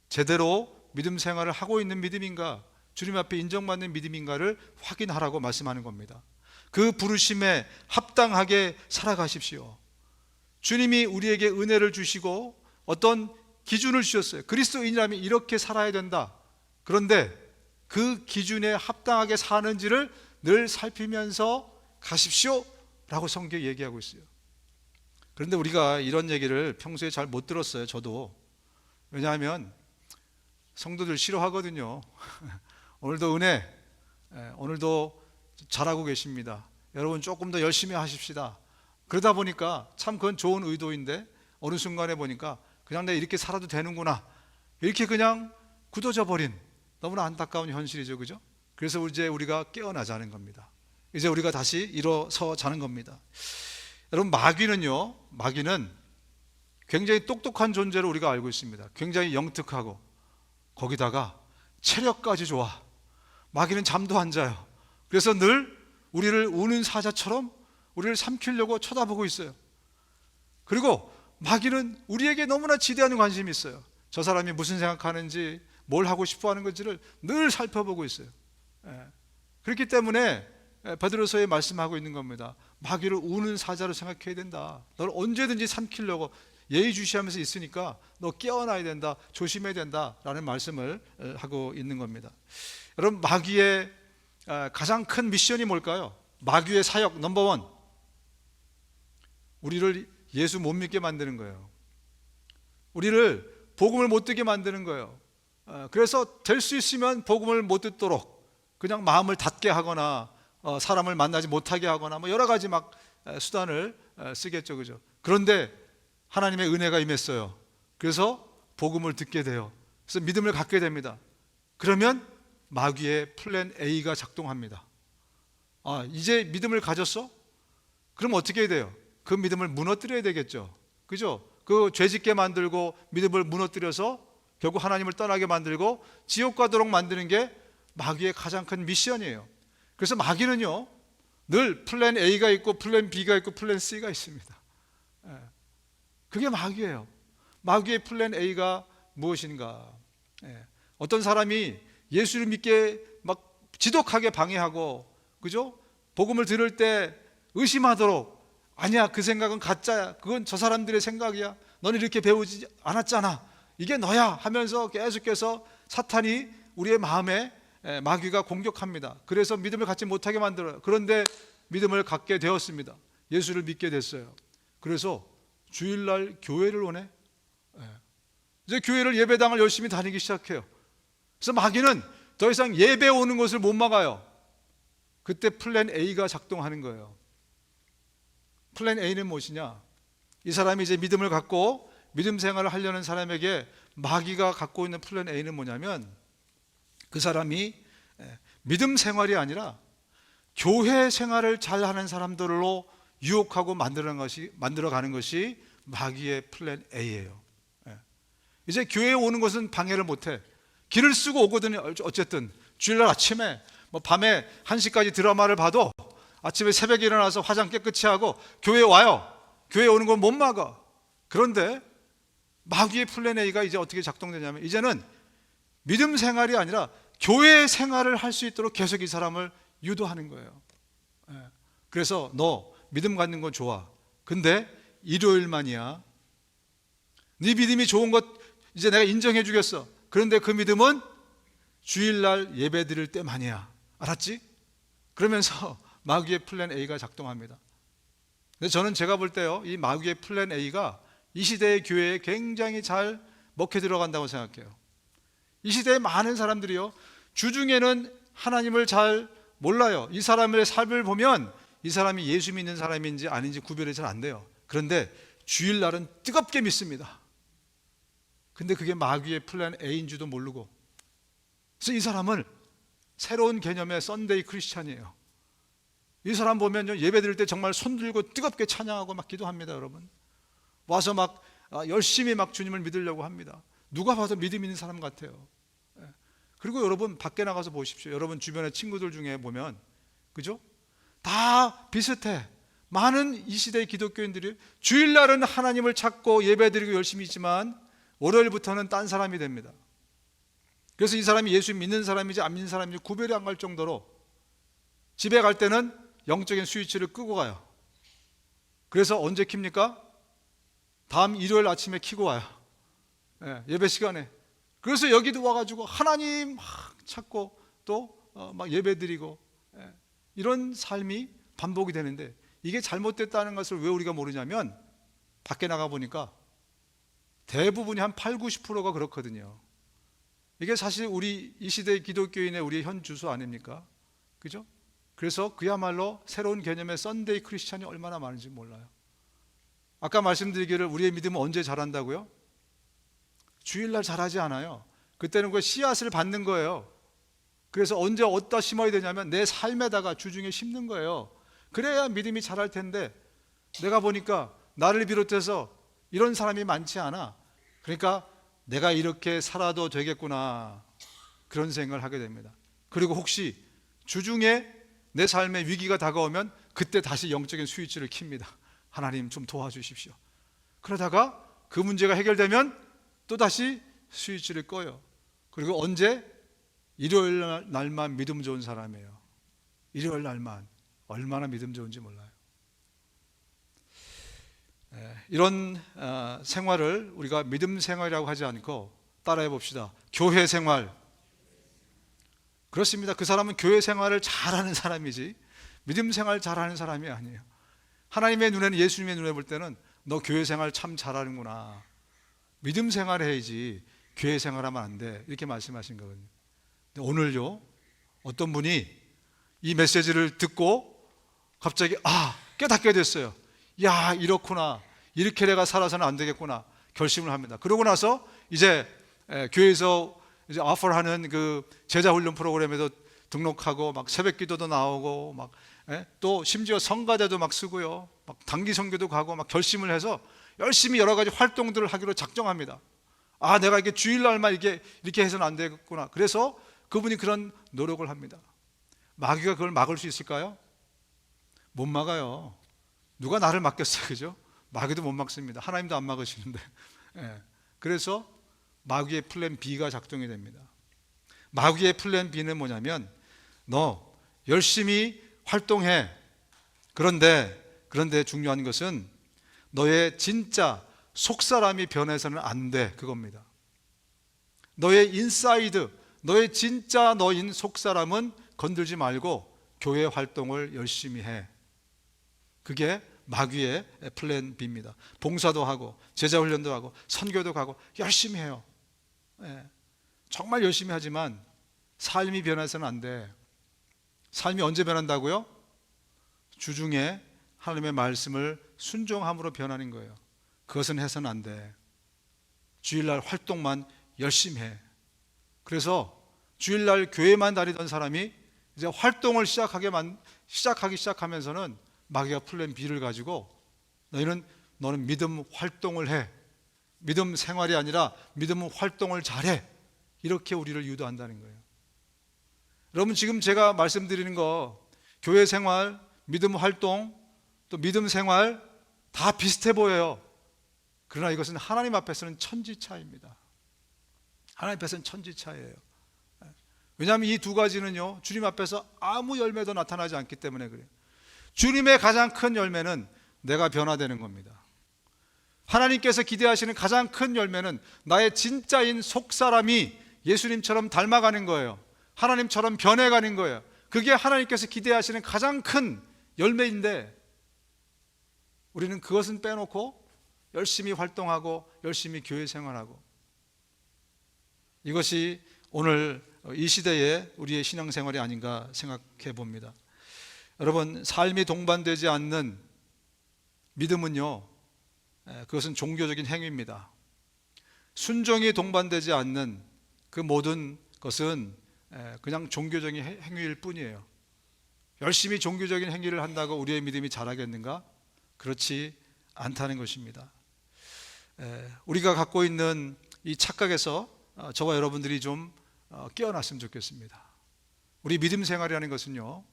제대로 믿음 생활을 하고 있는 믿음인가, 주님 앞에 인정받는 믿음인가를 확인하라고 말씀하는 겁니다. 그 부르심에 합당하게 살아가십시오. 주님이 우리에게 은혜를 주시고 어떤 기준을 주셨어요. 그리스도인이라면 이렇게 살아야 된다. 그런데 그 기준에 합당하게 사는지를 늘 살피면서 가십시오 라고 성경이 얘기하고 있어요. 그런데 우리가 이런 얘기를 평소에 잘 못 들었어요, 저도. 왜냐하면 성도들 싫어하거든요. 오늘도 은혜, 오늘도 잘하고 계십니다, 여러분 조금 더 열심히 하십시다. 그러다 보니까 참 그건 좋은 의도인데 어느 순간에 보니까 그냥 내가 이렇게 살아도 되는구나, 이렇게 그냥 굳어져 버린 너무나 안타까운 현실이죠, 그죠? 그래서 이제 우리가 깨어나자는 겁니다. 이제 우리가 다시 일어서 자는 겁니다. 여러분, 마귀는 굉장히 똑똑한 존재로 우리가 알고 있습니다. 굉장히 영특하고 거기다가 체력까지 좋아. 마귀는 잠도 안 자요. 그래서 늘 우리를 우는 사자처럼 우리를 삼키려고 쳐다보고 있어요. 그리고 마귀는 우리에게 너무나 지대한 관심이 있어요. 저 사람이 무슨 생각하는지, 뭘 하고 싶어 하는 건지를 늘 살펴보고 있어요. 그렇기 때문에 베드로서에 말씀하고 있는 겁니다. 마귀를 우는 사자로 생각해야 된다. 너를 언제든지 삼키려고 예의주시하면서 있으니까 너 깨어나야 된다, 조심해야 된다라는 말씀을 하고 있는 겁니다. 여러분, 마귀의 가장 큰 미션이 뭘까요? 마귀의 사역 넘버원, 우리를 예수 못 믿게 만드는 거예요. 우리를 복음을 못 듣게 만드는 거예요. 그래서 될 수 있으면 복음을 못 듣도록 그냥 마음을 닫게 하거나 사람을 만나지 못하게 하거나 뭐 여러 가지 막 수단을 쓰겠죠, 그죠? 그런데 하나님의 은혜가 임했어요. 그래서 복음을 듣게 돼요. 그래서 믿음을 갖게 됩니다. 그러면 마귀의 플랜 A가 작동합니다. 이제 믿음을 가졌어? 그럼 어떻게 해야 돼요? 그 믿음을 무너뜨려야 되겠죠. 그죠? 그 죄짓게 만들고 믿음을 무너뜨려서 결국 하나님을 떠나게 만들고 지옥 가도록 만드는 게 마귀의 가장 큰 미션이에요. 그래서 마귀는요, 늘 플랜 A가 있고 플랜 B가 있고 플랜 C가 있습니다. 그게 마귀예요. 마귀의 플랜 A가 무엇인가? 어떤 사람이 예수를 믿게 막 지독하게 방해하고, 그죠? 복음을 들을 때 의심하도록, 아니야, 그 생각은 가짜야, 그건 저 사람들의 생각이야, 너는 이렇게 배우지 않았잖아, 이게 너야 하면서 계속해서 사탄이 우리의 마음에 마귀가 공격합니다. 그래서 믿음을 갖지 못하게 만들어요. 그런데 믿음을 갖게 되었습니다. 예수를 믿게 됐어요. 그래서 주일날 교회를 오네. 이제 교회를, 예배당을 열심히 다니기 시작해요. 그래서 마귀는 더 이상 예배 오는 것을 못 막아요. 그때 플랜 A가 작동하는 거예요. 플랜 A는 무엇이냐? 이 사람이 이제 믿음을 갖고 믿음 생활을 하려는 사람에게 마귀가 갖고 있는 플랜 A는 뭐냐면, 그 사람이 믿음 생활이 아니라 교회 생활을 잘하는 사람들로 유혹하고 만들어가는 것이 마귀의 플랜 A예요. 이제 교회에 오는 것은 방해를 못해. 길을 쓰고 오거든요. 어쨌든 주일날 아침에 밤에 1시까지 드라마를 봐도 아침에 새벽에 일어나서 화장 깨끗이 하고 교회에 와요. 교회에 오는 건 못 막아. 그런데 마귀의 플랜 A가 이제 어떻게 작동되냐면, 이제는 믿음 생활이 아니라 교회 생활을 할 수 있도록 계속 이 사람을 유도하는 거예요. 그래서 너 믿음 갖는 건 좋아. 근데 일요일만이야. 네 믿음이 좋은 것 이제 내가 인정해 주겠어. 그런데 그 믿음은 주일날 예배 드릴 때만이야. 알았지? 그러면서 마귀의 플랜 A가 작동합니다. 근데 저는 제가 볼 때요, 이 마귀의 플랜 A가 이 시대의 교회에 굉장히 잘 먹혀 들어간다고 생각해요. 이 시대의 많은 사람들이요, 주중에는 하나님을 잘 몰라요. 이 사람의 삶을 보면 이 사람이 예수 믿는 사람인지 아닌지 구별이 잘 안 돼요. 그런데 주일날은 뜨겁게 믿습니다. 근데 그게 마귀의 플랜 A인 줄도 모르고, 그래서 이 사람은 새로운 개념의 썬데이 크리스찬이에요. 이 사람 보면요, 예배 드릴 때 정말 손 들고 뜨겁게 찬양하고 막 기도합니다. 여러분 와서 막 열심히 막 주님을 믿으려고 합니다. 누가 봐도 믿음 있는 사람 같아요. 그리고 여러분 밖에 나가서 보십시오. 여러분 주변의 친구들 중에 보면, 그죠? 다 비슷해. 많은 이 시대의 기독교인들이 주일날은 하나님을 찾고 예배드리고 열심히 있지만 월요일부터는 딴 사람이 됩니다. 그래서 이 사람이 예수 믿는 사람인지 안 믿는 사람인지 구별이 안 갈 정도로 집에 갈 때는 영적인 스위치를 끄고 가요. 그래서 언제 킵니까? 다음 일요일 아침에 켜고 와요. 예배 시간에. 그래서 여기도 와가지고 하나님 막 찾고 또 막 예배 드리고, 이런 삶이 반복이 되는데, 이게 잘못됐다는 것을 왜 우리가 모르냐면, 밖에 나가 보니까 대부분이 한 8, 90%가 그렇거든요. 이게 사실 우리 이 시대의 기독교인의 우리의 현 주소 아닙니까? 그죠? 그래서 그야말로 새로운 개념의 썬데이 크리스찬이 얼마나 많은지 몰라요. 아까 말씀드리기를 우리의 믿음은 언제 자란다고요? 주일날 자라지 않아요. 그때는 그 씨앗을 받는 거예요. 그래서 언제 어디다 심어야 되냐면 내 삶에다가 주중에 심는 거예요. 그래야 믿음이 자랄 텐데, 내가 보니까 나를 비롯해서 이런 사람이 많지 않아. 그러니까 내가 이렇게 살아도 되겠구나, 그런 생각을 하게 됩니다. 그리고 혹시 주중에 내 삶에 위기가 다가오면 그때 다시 영적인 스위치를 킵니다. 하나님 좀 도와주십시오. 그러다가 그 문제가 해결되면 또 다시 스위치를 꺼요. 그리고 언제? 일요일 날만 믿음 좋은 사람이에요. 일요일 날만. 얼마나 믿음 좋은지 몰라요. 이런 생활을 우리가 믿음 생활이라고 하지 않고 따라해 봅시다. 교회 생활. 그렇습니다. 그 사람은 교회 생활을 잘하는 사람이지 믿음 생활 잘하는 사람이 아니에요. 하나님의 눈에는, 예수님의 눈에 볼 때는 너 교회 생활 참 잘하는구나, 믿음 생활 해야지 교회 생활하면 안 돼, 이렇게 말씀하신 거거든요. 근데 오늘요, 어떤 분이 이 메시지를 듣고 갑자기 깨닫게 됐어요. 야, 이렇구나, 이렇게 내가 살아서는 안 되겠구나 결심을 합니다. 그러고 나서 이제 교회에서 이제 오퍼하는 그 제자 훈련 프로그램에도 등록하고 막 새벽 기도도 나오고 막 또 심지어 성가대도 막 쓰고요, 막 단기 선교도 가고 막 결심을 해서 열심히 여러 가지 활동들을 하기로 작정합니다. 아, 내가 이게 주일날만 이렇게 해서는 안 되겠구나. 그래서 그분이 그런 노력을 합니다. 마귀가 그걸 막을 수 있을까요? 못 막아요. 누가 나를 막겠어요, 그죠? 마귀도 못 막습니다. 하나님도 안 막으시는데. 그래서 마귀의 플랜 B가 작동이 됩니다. 마귀의 플랜 B는 뭐냐면, 너 열심히 활동해. 그런데 중요한 것은 너의 진짜 속사람이 변해서는 안 돼, 그겁니다. 너의 인사이드, 너의 진짜 너인 속사람은 건들지 말고 교회 활동을 열심히 해. 그게 마귀의 플랜 B입니다. 봉사도 하고 제자훈련도 하고 선교도 가고 열심히 해요. 정말 열심히 하지만 삶이 변해서는 안 돼. 삶이 언제 변한다고요? 주중에 하나님의 말씀을 순종함으로 변하는 거예요. 그것은 해서는 안 돼. 주일날 활동만 열심히 해. 그래서 주일날 교회만 다니던 사람이 이제 활동을 시작하기 시작하면서는 마귀가 플랜 B를 가지고 너는 믿음 활동을 해. 믿음 생활이 아니라 믿음 활동을 잘해. 이렇게 우리를 유도한다는 거예요. 여러분, 지금 제가 말씀드리는 거 교회 생활, 믿음 활동, 또 믿음 생활 다 비슷해 보여요. 그러나 이것은 하나님 앞에서는 천지차이입니다. 하나님 앞에서는 천지차이예요. 왜냐하면 이 두 가지는요, 주님 앞에서 아무 열매도 나타나지 않기 때문에 그래요. 주님의 가장 큰 열매는 내가 변화되는 겁니다. 하나님께서 기대하시는 가장 큰 열매는 나의 진짜인 속사람이 예수님처럼 닮아가는 거예요. 하나님처럼 변해가는 거예요. 그게 하나님께서 기대하시는 가장 큰 열매인데, 우리는 그것은 빼놓고 열심히 활동하고 열심히 교회 생활하고, 이것이 오늘 이 시대의 우리의 신앙생활이 아닌가 생각해 봅니다. 여러분, 삶이 동반되지 않는 믿음은요, 그것은 종교적인 행위입니다. 순종이 동반되지 않는 그 모든 것은 그냥 종교적인 행위일 뿐이에요. 열심히 종교적인 행위를 한다고 우리의 믿음이 자라겠는가? 그렇지 않다는 것입니다. 우리가 갖고 있는 이 착각에서 저와 여러분들이 좀 깨어났으면 좋겠습니다. 우리 믿음 생활이라는 것은요,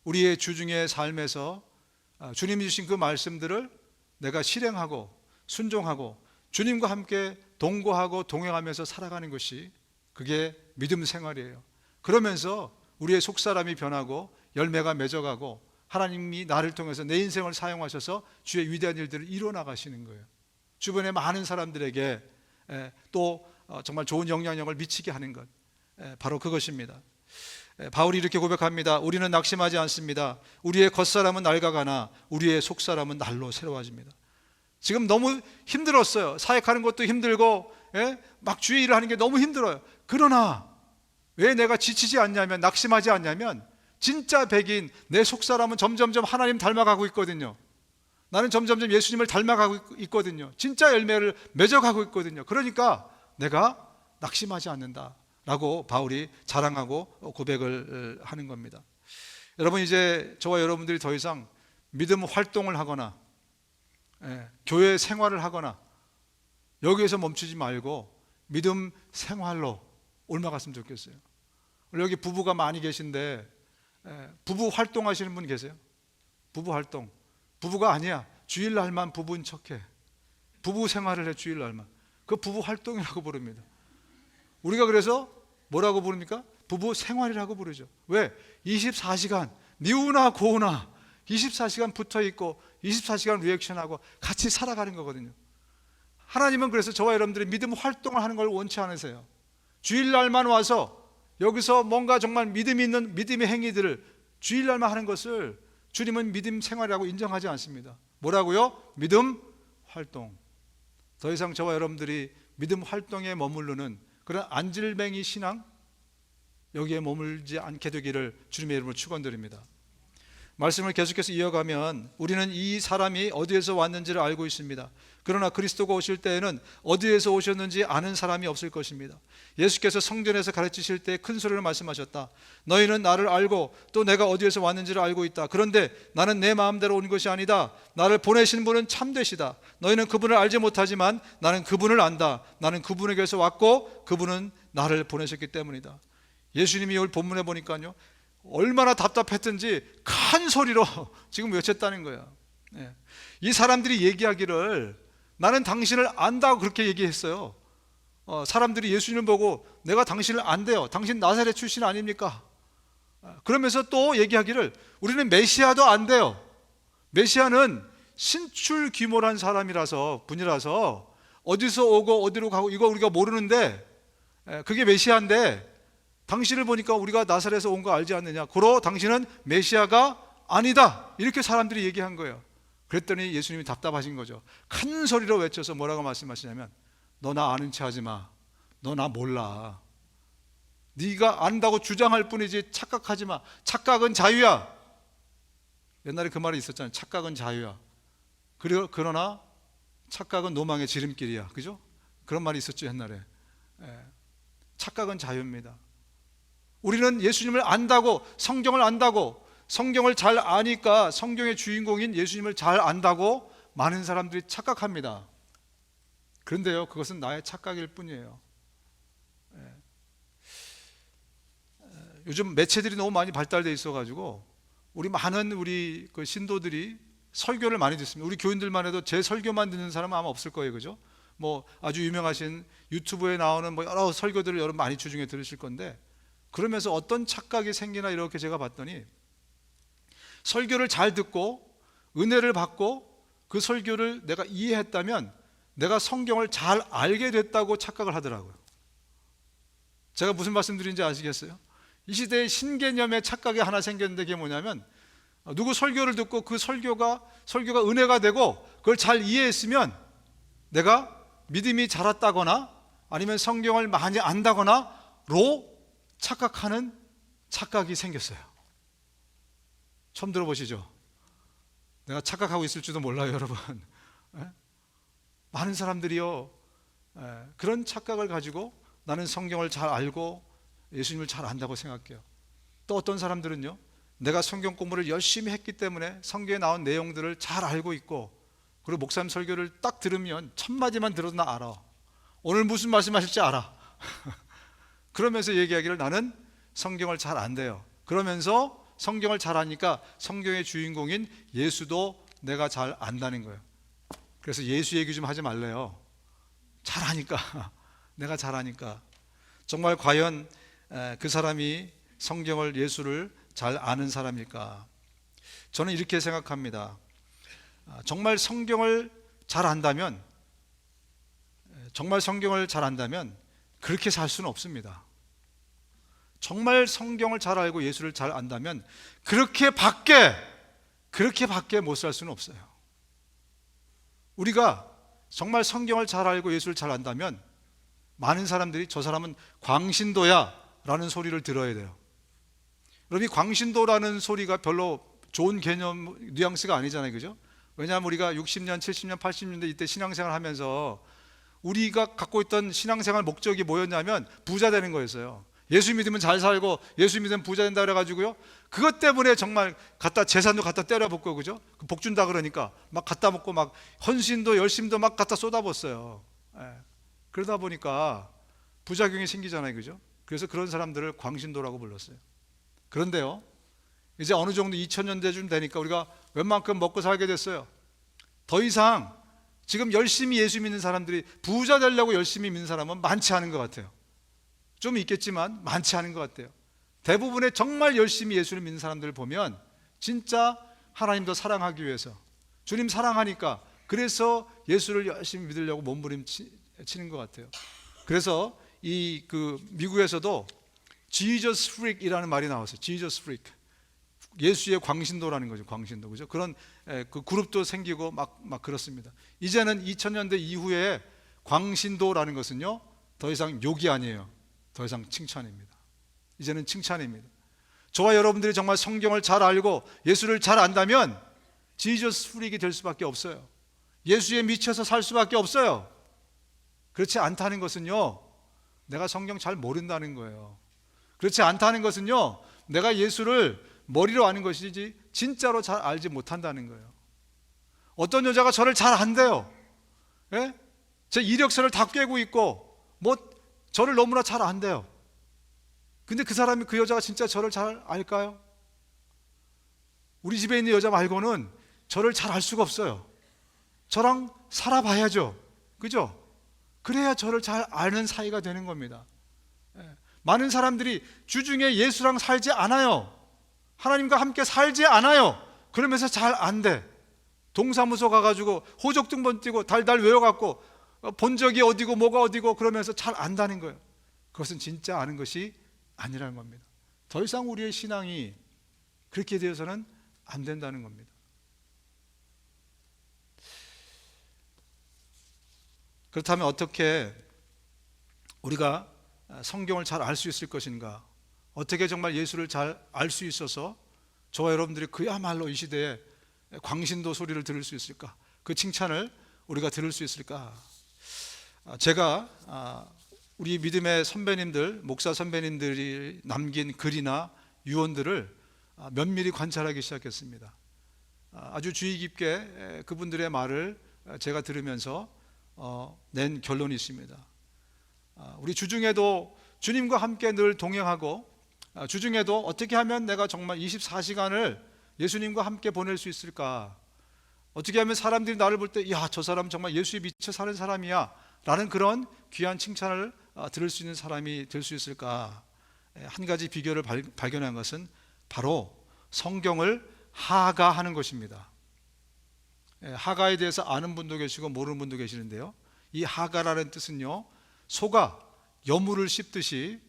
우리의 주중의 삶에서 주님이 주신 그 말씀들을 내가 실행하고 순종하고 주님과 함께 동거하고 동행하면서 살아가는 것이, 그게 믿음 생활이에요. 그러면서 우리의 속사람이 변하고 열매가 맺어가고 하나님이 나를 통해서 내 인생을 사용하셔서 주의 위대한 일들을 이뤄나가시는 거예요. 주변의 많은 사람들에게 또 정말 좋은 영향력을 미치게 하는 것, 바로 그것입니다. 바울이 이렇게 고백합니다. 우리는 낙심하지 않습니다. 우리의 겉사람은 낡아가나 우리의 속사람은 날로 새로워집니다. 지금 너무 힘들었어요. 사역하는 것도 힘들고 막 주의 일을 하는 게 너무 힘들어요. 그러나 왜 내가 지치지 않냐면, 낙심하지 않냐면, 진짜 백인 내 속사람은 점점점 하나님 닮아가고 있거든요. 나는 점점점 예수님을 닮아가고 있거든요. 진짜 열매를 맺어가고 있거든요. 그러니까 내가 낙심하지 않는다 라고 바울이 자랑하고 고백을 하는 겁니다. 여러분, 이제 저와 여러분들이 더 이상 믿음 활동을 하거나 교회 생활을 하거나 여기에서 멈추지 말고 믿음 생활로 올라갔으면 좋겠어요. 여기 부부가 많이 계신데 부부 활동하시는 분 계세요? 부부 활동. 부부가 아니야, 주일날만 부부인 척해. 부부 생활을 해, 주일날만. 그 부부 활동이라고 부릅니다. 우리가 그래서 뭐라고 부릅니까? 부부 생활이라고 부르죠. 왜? 24시간 미우나 고우나 24시간 붙어있고 24시간 리액션하고 같이 살아가는 거거든요. 하나님은 그래서 저와 여러분들이 믿음 활동을 하는 걸 원치 않으세요. 주일날만 와서 여기서 뭔가 정말 믿음이 있는 믿음의 행위들을 주일날만 하는 것을 주님은 믿음 생활이라고 인정하지 않습니다. 뭐라고요? 믿음 활동. 더 이상 저와 여러분들이 믿음 활동에 머무르는 그런 안질뱅이 신앙, 여기에 머물지 않게 되기를 주님의 이름으로 축원드립니다. 말씀을 계속해서 이어가면 우리는 이 사람이 어디에서 왔는지를 알고 있습니다. 그러나 그리스도가 오실 때에는 어디에서 오셨는지 아는 사람이 없을 것입니다. 예수께서 성전에서 가르치실 때 큰 소리로 말씀하셨다. 너희는 나를 알고 또 내가 어디에서 왔는지를 알고 있다. 그런데 나는 내 마음대로 온 것이 아니다. 나를 보내신 분은 참되시다. 너희는 그분을 알지 못하지만 나는 그분을 안다. 나는 그분에게서 왔고 그분은 나를 보내셨기 때문이다. 예수님이 오늘 본문에 보니까요, 얼마나 답답했든지 큰 소리로 지금 외쳤다는 거야. 이 사람들이 얘기하기를 나는 당신을 안다고 그렇게 얘기했어요. 사람들이 예수님을 보고 내가 당신을 안대요. 당신 나사렛 출신 아닙니까? 그러면서 또 얘기하기를 우리는 메시아도 안대요. 메시아는 신출 귀몰한 사람이라서 분이라서 어디서 오고 어디로 가고 이거 우리가 모르는데 그게 메시아인데 당신을 보니까 우리가 나사렛에서 온 거 알지 않느냐. 그러 당신은 메시아가 아니다. 이렇게 사람들이 얘기한 거예요. 그랬더니 예수님이 답답하신 거죠. 큰 소리로 외쳐서 뭐라고 말씀하시냐면 너 나 아는 체 하지 마. 너 나 몰라. 네가 안다고 주장할 뿐이지 착각하지 마. 착각은 자유야. 옛날에 그 말이 있었잖아요. 착각은 자유야. 그러나 착각은 노망의 지름길이야. 그죠? 그런 말이 있었죠, 옛날에. 착각은 자유입니다. 우리는 예수님을 안다고, 성경을 안다고, 성경을 잘 아니까 성경의 주인공인 예수님을 잘 안다고 많은 사람들이 착각합니다. 그런데요, 그것은 나의 착각일 뿐이에요. 요즘 매체들이 너무 많이 발달되어 있어가지고 우리 많은 우리 그 신도들이 설교를 많이 듣습니다. 우리 교인들만 해도 제 설교만 듣는 사람은 아마 없을 거예요, 그죠? 뭐 아주 유명하신 유튜브에 나오는 뭐 여러 설교들을 여러분 많이 주중에 들으실 건데, 그러면서 어떤 착각이 생기나 이렇게 제가 봤더니 설교를 잘 듣고 은혜를 받고 그 설교를 내가 이해했다면 내가 성경을 잘 알게 됐다고 착각을 하더라고요. 제가 무슨 말씀드린지 아시겠어요? 이 시대에 신개념의 착각이 하나 생겼는데 그게 뭐냐면 누구 설교를 듣고 그 설교가 은혜가 되고 그걸 잘 이해했으면 내가 믿음이 자랐다거나 아니면 성경을 많이 안다거나로 착각하는 착각이 생겼어요. 처음 들어보시죠? 내가 착각하고 있을지도 몰라요, 여러분. 많은 사람들이요, 그런 착각을 가지고 나는 성경을 잘 알고 예수님을 잘 안다고 생각해요. 또 어떤 사람들은요, 내가 성경 공부를 열심히 했기 때문에 성경에 나온 내용들을 잘 알고 있고, 그리고 목사님 설교를 딱 들으면 첫 마디만 들어도 나 알아. 오늘 무슨 말씀하실지 알아. 그러면서 얘기하기를 나는 성경을 잘 안대요. 그러면서 성경을 잘 아니까 성경의 주인공인 예수도 내가 잘 안다는 거예요. 그래서 예수 얘기 좀 하지 말래요. 잘 아니까. 내가 잘 아니까. 정말 과연 그 사람이 성경을, 예수를 잘 아는 사람일까? 저는 이렇게 생각합니다. 정말 성경을 잘 안다면, 그렇게 살 수는 없습니다. 정말 성경을 잘 알고 예수를 잘 안다면 그렇게밖에 못 살 수는 없어요. 우리가 정말 성경을 잘 알고 예수를 잘 안다면 많은 사람들이 저 사람은 광신도야 라는 소리를 들어야 돼요. 여러분, 이 광신도라는 소리가 별로 좋은 개념, 뉘앙스가 아니잖아요, 그죠? 왜냐하면 우리가 60년, 70년, 80년대 이때 신앙생활 하면서 우리가 갖고 있던 신앙생활 목적이 뭐였냐면 부자 되는 거였어요. 예수 믿으면 잘 살고 예수 믿으면 부자 된다 그래가지고요, 그것 때문에 정말 재산도 갖다 때려붓고, 그죠? 복 준다 그러니까 막 갖다 먹고 막 헌신도 열심도 막 갖다 쏟아붓어요. 그러다 보니까 부작용이 생기잖아요, 그죠? 그래서 그런 사람들을 광신도라고 불렀어요. 그런데요, 이제 어느 정도 2000년대쯤 되니까 우리가 웬만큼 먹고 살게 됐어요. 더 이상 지금 열심히 예수 믿는 사람들이 부자 되려고 열심히 믿는 사람은 많지 않은 것 같아요. 좀 있겠지만 많지 않은 것 같아요. 대부분의 정말 열심히 예수를 믿는 사람들을 보면 진짜 하나님도 사랑하기 위해서, 주님 사랑하니까 그래서 예수를 열심히 믿으려고 몸부림치는 것 같아요. 그래서 미국에서도 Jesus freak이라는 말이 나왔어요. Jesus freak. 예수의 광신도라는 거죠. 광신도, 그죠? 그런 그 그룹도 생기고 막 그렇습니다. 이제는 2000년대 이후에 광신도라는 것은요, 더 이상 욕이 아니에요. 더 이상 칭찬입니다. 이제는 칭찬입니다. 저와 여러분들이 정말 성경을 잘 알고 예수를 잘 안다면 지저스 프릭이 될 수밖에 없어요. 예수에 미쳐서 살 수밖에 없어요. 그렇지 않다는 것은요, 내가 성경 잘 모른다는 거예요. 그렇지 않다는 것은요, 내가 예수를 머리로 아는 것이지 진짜로 잘 알지 못한다는 거예요. 어떤 여자가 저를 잘 안대요. 예? 제 이력서를 다 꿰고 있고 뭐 저를 너무나 잘 안대요. 근데 그 여자가 진짜 저를 잘 알까요? 우리 집에 있는 여자 말고는 저를 잘 알 수가 없어요. 저랑 살아봐야죠. 그죠? 그래야 저를 잘 아는 사이가 되는 겁니다. 많은 사람들이 주중에 예수랑 살지 않아요. 하나님과 함께 살지 않아요. 그러면서 잘 안 돼. 동사무소 가가지고 호적등본 띄고 달달 외워갖고 본 적이 어디고 뭐가 어디고 그러면서 잘 안다는 거예요. 그것은 진짜 아는 것이 아니라는 겁니다. 더 이상 우리의 신앙이 그렇게 되어서는 안 된다는 겁니다. 그렇다면 어떻게 우리가 성경을 잘 알 수 있을 것인가? 어떻게 정말 예수를 잘 알 수 있어서 저와 여러분들이 그야말로 이 시대에 광신도 소리를 들을 수 있을까? 그 칭찬을 우리가 들을 수 있을까? 제가 우리 믿음의 선배님들, 목사 선배님들이 남긴 글이나 유언들을 면밀히 관찰하기 시작했습니다. 아주 주의 깊게 그분들의 말을 제가 들으면서 낸 결론이 있습니다. 우리 주중에도 주님과 함께 늘 동행하고 주중에도 어떻게 하면 내가 정말 24시간을 예수님과 함께 보낼 수 있을까? 어떻게 하면 사람들이 나를 볼 때 야, 저 사람 정말 예수에 미쳐 사는 사람이야 라는 그런 귀한 칭찬을 들을 수 있는 사람이 될 수 있을까? 한 가지 비결을 발견한 것은 바로 성경을 하가하는 것입니다. 하가에 대해서 아는 분도 계시고 모르는 분도 계시는데요, 이 하가라는 뜻은요, 소가 여물을 씹듯이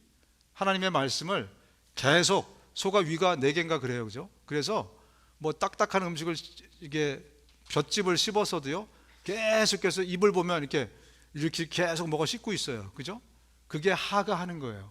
하나님의 말씀을 계속, 소가 위가 4개인가 그래요, 그죠? 그래서 뭐 딱딱한 음식을 이게 볏짚을 씹어서도요 계속해서 입을 보면 이렇게 계속 먹어 씹고 있어요, 그죠? 그게 하가하는 거예요.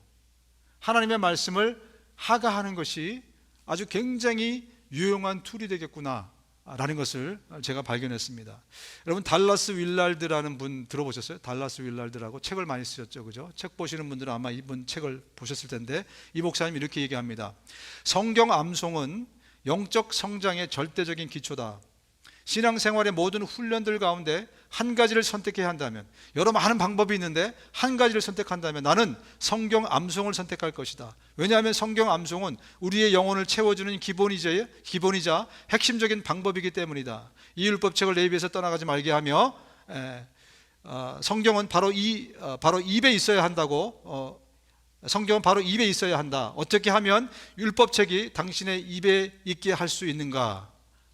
하나님의 말씀을 하가하는 것이 아주 굉장히 유용한 툴이 되겠구나 라는 것을 제가 발견했습니다. 여러분, 달라스 윌랄드라는 분 들어보셨어요? 달라스 윌랄드라고 책을 많이 쓰셨죠, 그죠? 책 보시는 분들은 아마 이분 책을 보셨을 텐데, 이 목사님 이렇게 얘기합니다. 성경 암송은 영적 성장의 절대적인 기초다. 신앙생활의 모든 훈련들 가운데 한 가지를 선택해야 한다면, 여러 많은 방법이 있는데 한 가지를 선택한다면 나는 성경 암송을 선택할 것이다. 왜냐하면 성경 암송은 우리의 영혼을 채워주는 기본이자 핵심적인 방법이기 때문이다. 이 율법책을 내 입에서 떠나가지 말게 하며 성경은 바로 입에 있어야 한다고. 성경은 바로 입에 있어야 한다. 어떻게 하면 율법책이 당신의 입에 있게 할 수 있는가?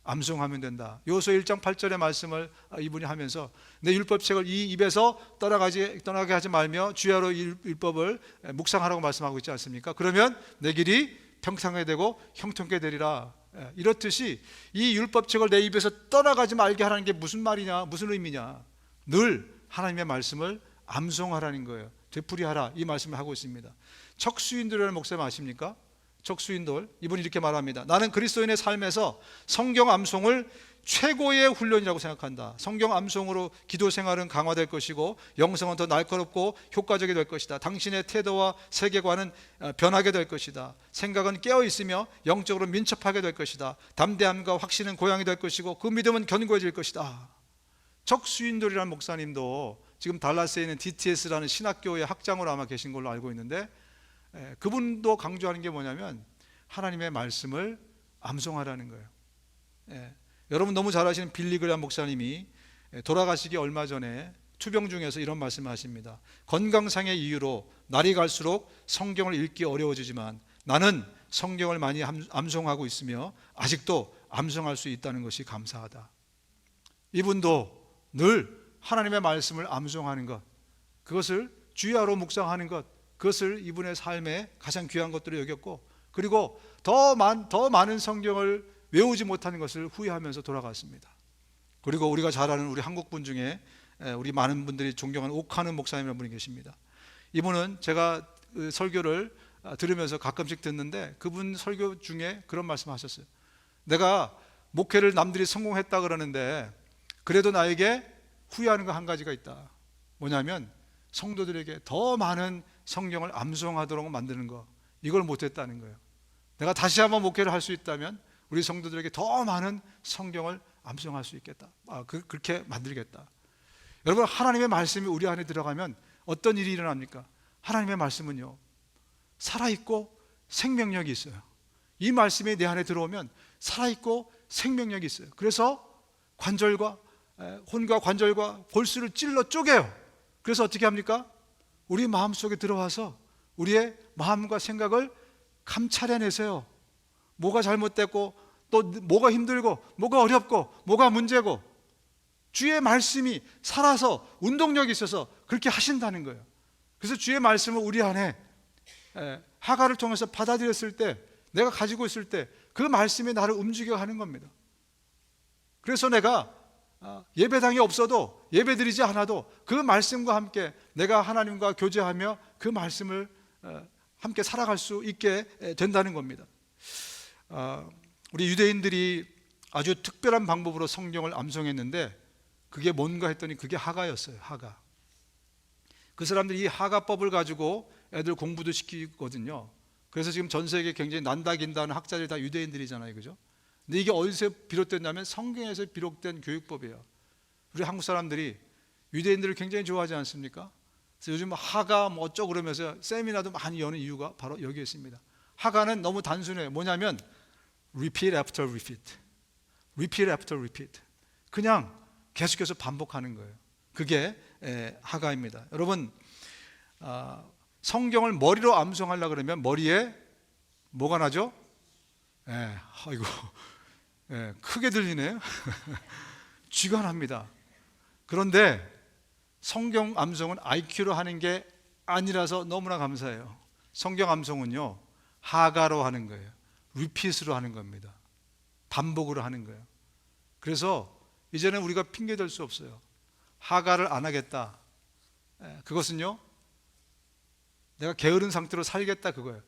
암송하면 된다. 요소 1장 8절의 말씀을 이분이 하면서 내 율법책을 이 입에서 떠나게 하지 말며 주야로 율법을 묵상하라고 말씀하고 있지 않습니까? 그러면 내 길이 평탄하게 되고 형통케 되리라. 이렇듯이 이 율법책을 내 입에서 떠나가지 말게 하라는 게 무슨 말이냐, 무슨 의미냐? 늘 하나님의 말씀을 암송하라는 거예요. 되풀이하라, 이 말씀을 하고 있습니다. 척수인도라는 목사님 아십니까? 척수인돌, 이분이 이렇게 말합니다. 나는 그리스도인의 삶에서 성경 암송을 최고의 훈련이라고 생각한다. 성경 암송으로 기도 생활은 강화될 것이고 영성은 더 날카롭고 효과적이 될 것이다. 당신의 태도와 세계관은 변하게 될 것이다. 생각은 깨어 있으며 영적으로 민첩하게 될 것이다. 담대함과 확신은 고양이 될 것이고 그 믿음은 견고해질 것이다. 척수인돌이라는 목사님도 지금 달라스에 있는 DTS라는 신학교의 학장으로 아마 계신 걸로 알고 있는데, 그분도 강조하는 게 뭐냐면 하나님의 말씀을 암송하라는 거예요. 여러분 너무 잘 아시는 빌리 그레이엄 목사님이 돌아가시기 얼마 전에 투병 중에서 이런 말씀을 하십니다. 건강상의 이유로 날이 갈수록 성경을 읽기 어려워지지만 나는 성경을 많이 암송하고 있으며 아직도 암송할 수 있다는 것이 감사하다. 이분도 늘 하나님의 말씀을 암송하는 것, 그것을 주야로 묵상하는 것, 그것을 이분의 삶에 가장 귀한 것들을 여겼고, 그리고 더 많은 성경을 외우지 못하는 것을 후회하면서 돌아갔습니다. 그리고 우리가 잘 아는 우리 한국분 중에 우리 많은 분들이 존경하는 옥하는 목사님이라는 분이 계십니다. 이분은 제가 설교를 들으면서 가끔씩 듣는데 그분 설교 중에 그런 말씀 하셨어요. 내가 목회를 남들이 성공했다 그러는데 그래도 나에게 후회하는 거 한 가지가 있다. 뭐냐면 성도들에게 더 많은 성경을 암송하도록 만드는 거, 이걸 못했다는 거예요. 내가 다시 한번 목회를 할 수 있다면 우리 성도들에게 더 많은 성경을 암송할 수 있겠다. 그렇게 만들겠다. 여러분, 하나님의 말씀이 우리 안에 들어가면 어떤 일이 일어납니까? 하나님의 말씀은요, 살아있고 생명력이 있어요. 이 말씀이 내 안에 들어오면 살아있고 생명력이 있어요. 그래서 관절과 혼과 관절과 골수를 찔러 쪼개요. 그래서 어떻게 합니까? 우리 마음속에 들어와서 우리의 마음과 생각을 감찰해내세요. 뭐가 잘못됐고 또 뭐가 힘들고 뭐가 어렵고 뭐가 문제고, 주의 말씀이 살아서 운동력이 있어서 그렇게 하신다는 거예요. 그래서 주의 말씀을 우리 안에 하가를 통해서 받아들였을 때, 내가 가지고 있을 때 그 말씀이 나를 움직여 하는 겁니다. 그래서 내가 예배당이 없어도, 예배드리지 않아도 그 말씀과 함께 내가 하나님과 교제하며 그 말씀을 함께 살아갈 수 있게 된다는 겁니다. 우리 유대인들이 아주 특별한 방법으로 성경을 암송했는데 그게 뭔가 했더니 그게 하가였어요. 하가. 그 사람들이 이 하가법을 가지고 애들 공부도 시키거든요. 그래서 지금 전 세계에 굉장히 난다긴다는 학자들이 다 유대인들이잖아요, 그죠? 근데 이게 어디서 비롯됐냐면 성경에서 비롯된 교육법이에요. 우리 한국 사람들이 유대인들을 굉장히 좋아하지 않습니까? 그래서 요즘 하가 뭐 어쩌고 그러면서 세미나도 많이 여는 이유가 바로 여기에 있습니다. 하가는 너무 단순해요. 뭐냐면 repeat after repeat, repeat after repeat. 그냥 계속해서 반복하는 거예요. 그게 하가입니다. 여러분, 성경을 머리로 암송하려고 그러면 머리에 뭐가 나죠? 아이고, 크게 들리네요. 쥐가 납니다. 그런데 성경 암송은 IQ로 하는 게 아니라서 너무나 감사해요. 성경 암송은요, 하가로 하는 거예요. 리핏으로 하는 겁니다. 반복으로 하는 거예요. 그래서 이제는 우리가 핑계 댈 수 없어요. 하가를 안 하겠다. 그것은요, 내가 게으른 상태로 살겠다, 그거예요.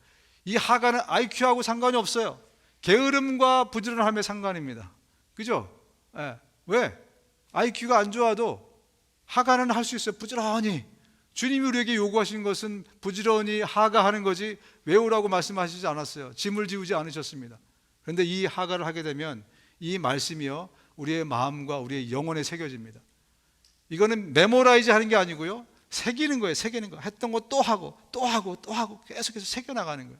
이 하가는 IQ하고 상관이 없어요. 게으름과 부지런함의 상관입니다. 그죠? 왜? IQ가 안 좋아도 하가는 할 수 있어요. 부지런히. 주님이 우리에게 요구하신 것은 부지런히 하가하는 거지 외우라고 말씀하시지 않았어요. 짐을 지우지 않으셨습니다. 그런데 이 하가를 하게 되면 이 말씀이요, 우리의 마음과 우리의 영혼에 새겨집니다. 이거는 메모라이즈 하는 게 아니고요, 새기는 거예요. 새기는 거. 했던 거 또 하고 또 하고 또 하고 계속해서 새겨나가는 거예요.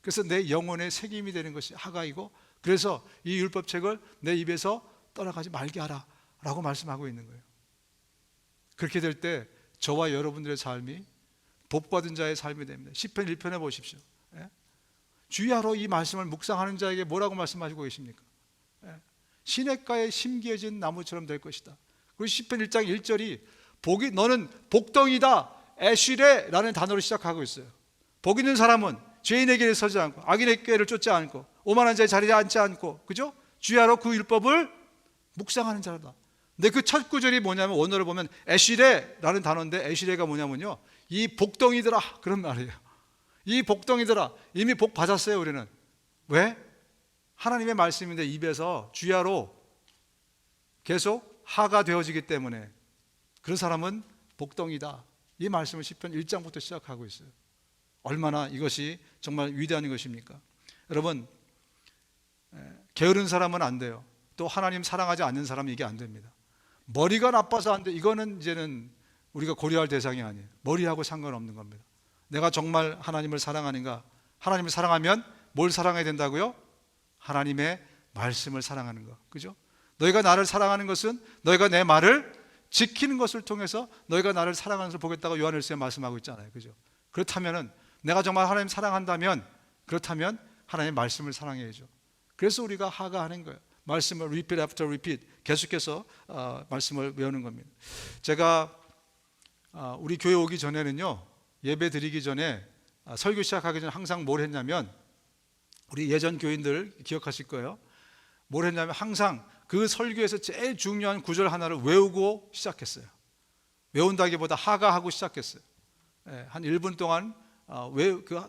그래서 내 영혼의 새김이 되는 것이 하가이고, 그래서 이 율법책을 내 입에서 떠나가지 말게 하라 라고 말씀하고 있는 거예요. 그렇게 될 때 저와 여러분들의 삶이 복받은 자의 삶이 됩니다. 시편 1편에 보십시오. 주야로 이 말씀을 묵상하는 자에게 뭐라고 말씀하시고 계십니까? 시냇가에 심기어진 나무처럼 될 것이다. 그리고 시편 1장 1절이 너는 복덩이다, 에쉬레라는 단어로 시작하고 있어요. 복 있는 사람은 죄인의 길에 서지 않고 악인의 꾀를 쫓지 않고 오만한 자의 자리에 앉지 않고, 그죠? 주야로 그 율법을 묵상하는 자다. 근데 그 첫 구절이 뭐냐면 원어를 보면 에쉬레라는 단어인데, 에쉬레가 뭐냐면요, 이 복덩이들아, 그런 말이에요. 이 복덩이들아, 이미 복 받았어요. 우리는 왜? 하나님의 말씀인데 입에서 주야로 계속 하가 되어지기 때문에 그런 사람은 복덩이다. 이 말씀을 시편 1장부터 시작하고 있어요. 얼마나 이것이 정말 위대한 것입니까? 여러분, 게으른 사람은 안 돼요. 또 하나님 사랑하지 않는 사람은 이게 안 됩니다. 머리가 나빠서 안 돼, 이거는 이제는 우리가 고려할 대상이 아니에요. 머리하고 상관없는 겁니다. 내가 정말 하나님을 사랑하는가? 하나님을 사랑하면 뭘 사랑해야 된다고요? 하나님의 말씀을 사랑하는 거, 그죠? 너희가 나를 사랑하는 것은 너희가 내 말을 지키는 것을 통해서 너희가 나를 사랑하는 것을 보겠다고 요한일서에 말씀하고 있잖아요, 그죠? 그렇다면은 내가 정말 하나님 사랑한다면, 그렇다면 하나님의 말씀을 사랑해야죠. 그래서 우리가 하가하는 거예요. 말씀을 repeat after repeat, 계속해서 말씀을 외우는 겁니다. 제가 우리 교회 오기 전에는요, 예배 드리기 전에 설교 시작하기 전에 항상 뭘 했냐면, 우리 예전 교인들 기억하실 거예요. 뭘 했냐면 항상 그 설교에서 제일 중요한 구절 하나를 외우고 시작했어요. 외운다기보다 하가하고 시작했어요. 한 1분 동안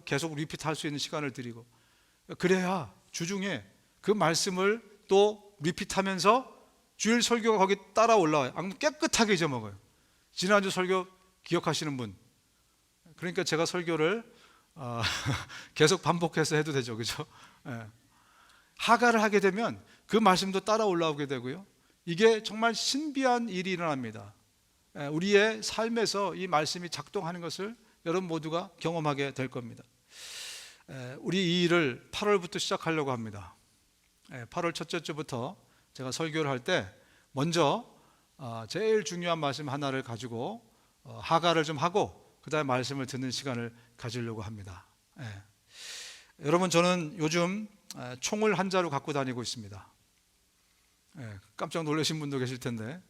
계속 리피트할 수 있는 시간을 드리고, 그래야 주중에 그 말씀을 또 리피트하면서 주일 설교가 거기 따라 올라와요. 깨끗하게 잊어먹어요. 지난주 설교 기억하시는 분, 그러니까 제가 설교를 계속 반복해서 해도 되죠, 그죠? 예. 하가를 하게 되면 그 말씀도 따라 올라오게 되고요. 이게 정말 신비한 일이 일어납니다. 우리의 삶에서 이 말씀이 작동하는 것을 여러분 모두가 경험하게 될 겁니다. 우리 이 일을 8월부터 시작하려고 합니다. 8월 첫째 주부터 제가 설교를 할 때 먼저 제일 중요한 말씀 하나를 가지고 하가를 좀 하고 그 다음에 말씀을 듣는 시간을 가지려고 합니다. 여러분, 저는 요즘 총을 한 자루 갖고 다니고 있습니다. 깜짝 놀라신 분도 계실 텐데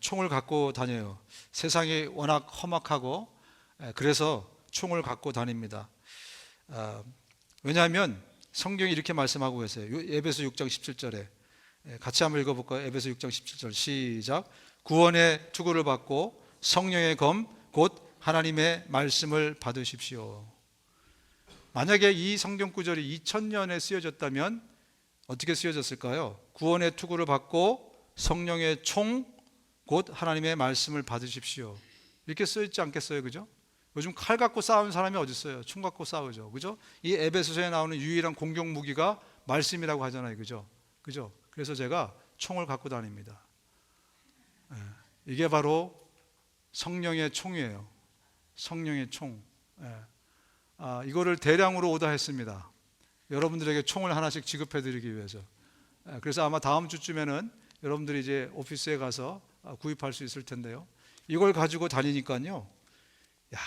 총을 갖고 다녀요. 세상이 워낙 험악하고 그래서 총을 갖고 다닙니다. 왜냐하면 성경이 이렇게 말씀하고 계세요. 에베소 6장 17절에 같이 한번 읽어볼까요? 에베소 6장 17절 시작. 구원의 투구를 받고 성령의 검 곧 하나님의 말씀을 받으십시오. 만약에 이 성경 구절이 2000년에 쓰여졌다면 어떻게 쓰여졌을까요? 구원의 투구를 받고 성령의 총 곧 하나님의 말씀을 받으십시오. 이렇게 쓰여있지 않겠어요? 그죠? 요즘 칼 갖고 싸우는 사람이 어디 있어요? 총 갖고 싸우죠. 그죠? 이 에베소서에 나오는 유일한 공격 무기가 말씀이라고 하잖아요. 그죠? 그죠? 그래서 제가 총을 갖고 다닙니다. 이게 바로 성령의 총이에요. 성령의 총. 이거를 대량으로 오다했습니다. 여러분들에게 총을 하나씩 지급해 드리기 위해서. 그래서 아마 다음 주쯤에는 여러분들이 이제 오피스에 가서 구입할 수 있을 텐데요. 이걸 가지고 다니니까요. 야,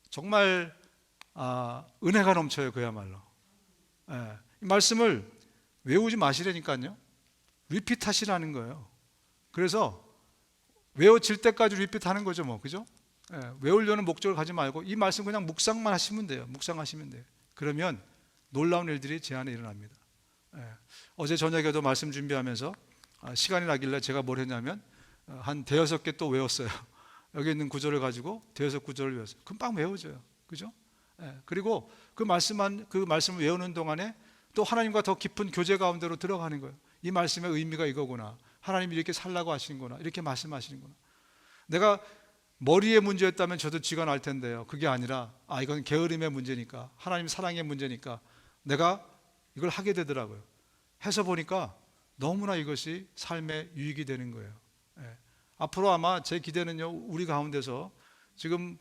정말 은혜가 넘쳐요. 그야말로. 이 말씀을 외우지 마시라니까요. 리피트 하시라는 거예요. 그래서 외워질 때까지 리피트 하는 거죠, 뭐. 그죠? 외우려는 목적을 가지 말고 이 말씀 그냥 묵상만 하시면 돼요. 묵상하시면 돼요. 그러면 놀라운 일들이 제 안에 일어납니다. 어제 저녁에도 말씀 준비하면서 시간이 나길래 제가 뭘 했냐면 한 대여섯 개 또 외웠어요. 여기 있는 구절을 가지고 대여섯 구절을 외웠어요. 금방 외워져요. 그죠? 그리고 그 말씀을 외우는 동안에 또 하나님과 더 깊은 교제 가운데로 들어가는 거예요. 이 말씀의 의미가 이거구나. 하나님이 이렇게 살라고 하시는구나. 이렇게 말씀하시는구나. 내가 머리의 문제였다면 저도 쥐가 날 텐데요. 그게 아니라 이건 게으름의 문제니까, 하나님 사랑의 문제니까 내가 이걸 하게 되더라고요. 해서 보니까 너무나 이것이 삶에 유익이 되는 거예요. 앞으로 아마 제 기대는요, 우리 가운데서 지금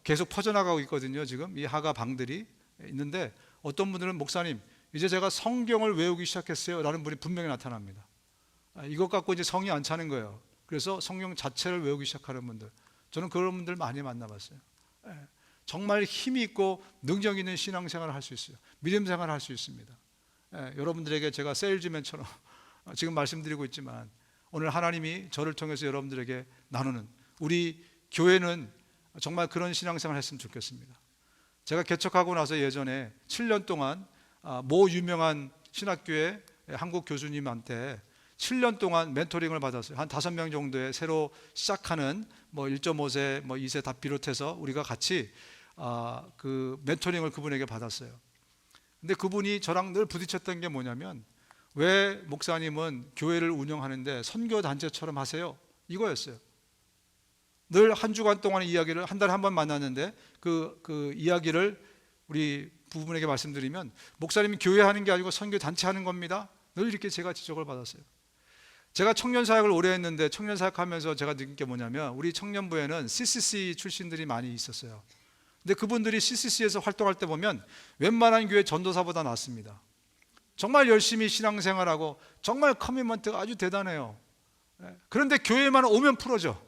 계속 퍼져나가고 있거든요. 지금 이 하가 방들이 있는데 어떤 분들은 목사님 이제 제가 성경을 외우기 시작했어요 라는 분이 분명히 나타납니다. 이것 갖고 이제 성이 안 차는 거예요. 그래서 성경 자체를 외우기 시작하는 분들, 저는 그런 분들 많이 만나봤어요. 정말 힘이 있고 능력 있는 신앙생활을 할 수 있어요. 믿음 생활을 할 수 있습니다. 여러분들에게 제가 세일즈맨처럼 지금 말씀드리고 있지만 오늘 하나님이 저를 통해서 여러분들에게 나누는, 우리 교회는 정말 그런 신앙생활을 했으면 좋겠습니다. 제가 개척하고 나서 예전에 7년 동안 모 유명한 신학교의 한국 교수님한테 7년 동안 멘토링을 받았어요. 한 5명 정도의 새로 시작하는 1.5세, 2세 다 비롯해서 우리가 같이 그 멘토링을 그분에게 받았어요. 근데 그분이 저랑 늘 부딪혔던 게 뭐냐면, 왜 목사님은 교회를 운영하는데 선교단체처럼 하세요? 이거였어요. 늘 한 주간 동안의 이야기를 한 달에 한 번 만났는데 그 이야기를 우리 부부에게 말씀드리면, 목사님이 교회 하는 게 아니고 선교단체 하는 겁니다. 늘 이렇게 제가 지적을 받았어요. 제가 청년사역을 오래 했는데 청년사역하면서 제가 느낀 게 뭐냐면, 우리 청년부에는 CCC 출신들이 많이 있었어요. 근데 그분들이 CCC에서 활동할 때 보면 웬만한 교회 전도사보다 낫습니다. 정말 열심히 신앙생활하고 정말 커미먼트가 아주 대단해요. 그런데 교회만 오면 풀어져.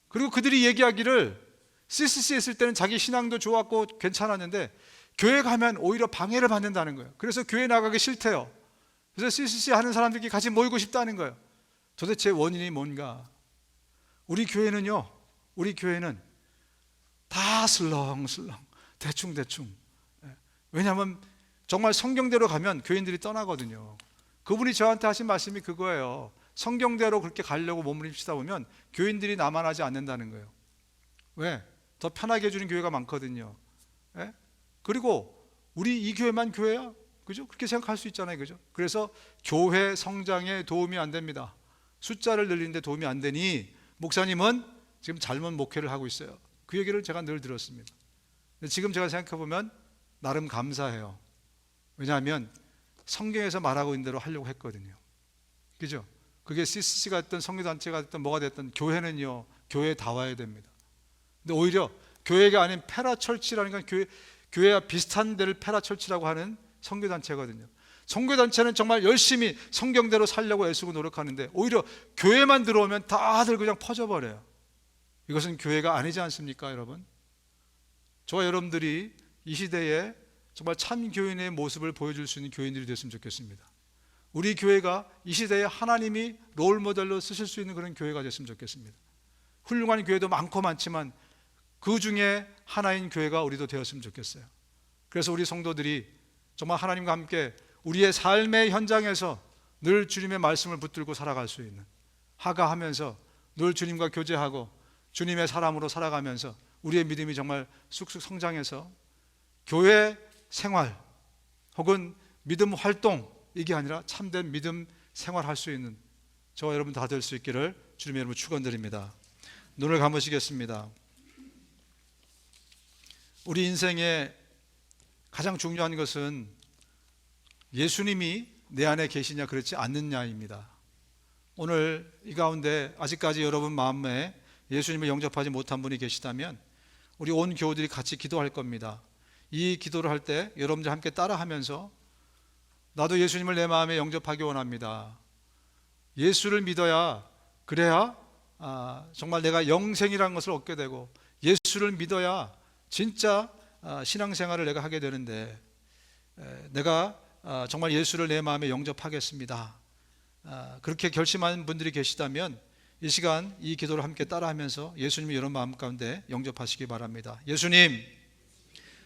그리고 그들이 얘기하기를 CCC 했을 때는 자기 신앙도 좋았고 괜찮았는데 교회 가면 오히려 방해를 받는다는 거예요. 그래서 교회 나가기 싫대요. 그래서 CCC 하는 사람들끼리 같이 모이고 싶다는 거예요. 도대체 원인이 뭔가? 우리 교회는 다 슬렁슬렁 대충대충. 왜냐하면 정말 성경대로 가면 교인들이 떠나거든요. 그분이 저한테 하신 말씀이 그거예요. 성경대로 그렇게 가려고 몸부림치다 보면 교인들이 남아나지 않는다는 거예요. 왜? 더 편하게 해주는 교회가 많거든요. 예? 그리고 우리 이 교회만 교회야? 그죠? 그렇게 생각할 수 있잖아요. 그죠? 그래서 교회 성장에 도움이 안 됩니다. 숫자를 늘리는데 도움이 안 되니 목사님은 지금 잘못 목회를 하고 있어요. 그 얘기를 제가 늘 들었습니다. 근데 지금 제가 생각해 보면 나름 감사해요. 왜냐하면 성경에서 말하고 있는 대로 하려고 했거든요. 그죠? 그게 CCC가 됐든 성교단체가 됐든 뭐가 됐든 교회는요, 교회에 다 와야 됩니다. 근데 오히려 교회가 아닌 페라철치라는 건 교회와 비슷한 데를 페라철치라고 하는 성교단체거든요. 성교단체는 정말 열심히 성경대로 살려고 애쓰고 노력하는데 오히려 교회만 들어오면 다들 그냥 퍼져버려요. 이것은 교회가 아니지 않습니까, 여러분? 저와 여러분들이 이 시대에 정말 참 교인의 모습을 보여줄 수 있는 교인들이 됐으면 좋겠습니다. 우리 교회가 이 시대에 하나님이 롤모델로 쓰실 수 있는 그런 교회가 됐으면 좋겠습니다. 훌륭한 교회도 많고 많지만 그 중에 하나인 교회가 우리도 되었으면 좋겠어요. 그래서 우리 성도들이 정말 하나님과 함께 우리의 삶의 현장에서 늘 주님의 말씀을 붙들고 살아갈 수 있는, 하가하면서 늘 주님과 교제하고 주님의 사람으로 살아가면서 우리의 믿음이 정말 쑥쑥 성장해서 교회 생활 혹은 믿음 활동, 이게 아니라 참된 믿음 생활할 수 있는 저와 여러분 다 될 수 있기를 주님의 이름으로 축원드립니다. 눈을 감으시겠습니다. 우리 인생에 가장 중요한 것은 예수님이 내 안에 계시냐 그렇지 않느냐입니다. 오늘 이 가운데 아직까지 여러분 마음에 예수님을 영접하지 못한 분이 계시다면 우리 온 교우들이 같이 기도할 겁니다. 이 기도를 할 때 여러분들 함께 따라하면서 나도 예수님을 내 마음에 영접하기 원합니다. 예수를 믿어야, 그래야 정말 내가 영생이라는 것을 얻게 되고 예수를 믿어야 진짜 신앙생활을 내가 하게 되는데 내가 정말 예수를 내 마음에 영접하겠습니다. 그렇게 결심한 분들이 계시다면 이 시간 이 기도를 함께 따라하면서 예수님의 여러분 마음 가운데 영접하시기 바랍니다. 예수님,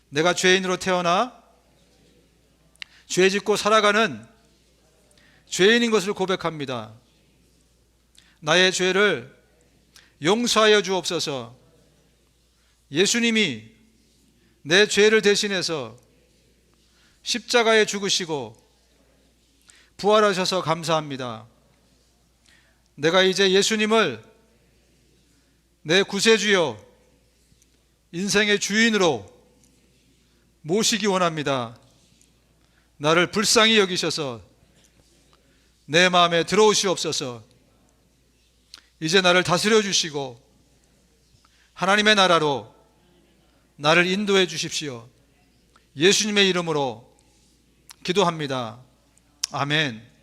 내가 죄인으로 태어나 죄 짓고 살아가는 죄인인 것을 고백합니다. 나의 죄를 용서하여 주옵소서. 예수님이 내 죄를 대신해서 십자가에 죽으시고 부활하셔서 감사합니다. 내가 이제 예수님을 내 구세주요 인생의 주인으로 모시기 원합니다. 나를 불쌍히 여기셔서 내 마음에 들어오시옵소서. 이제 나를 다스려 주시고 하나님의 나라로 나를 인도해 주십시오. 예수님의 이름으로 기도합니다. 아멘.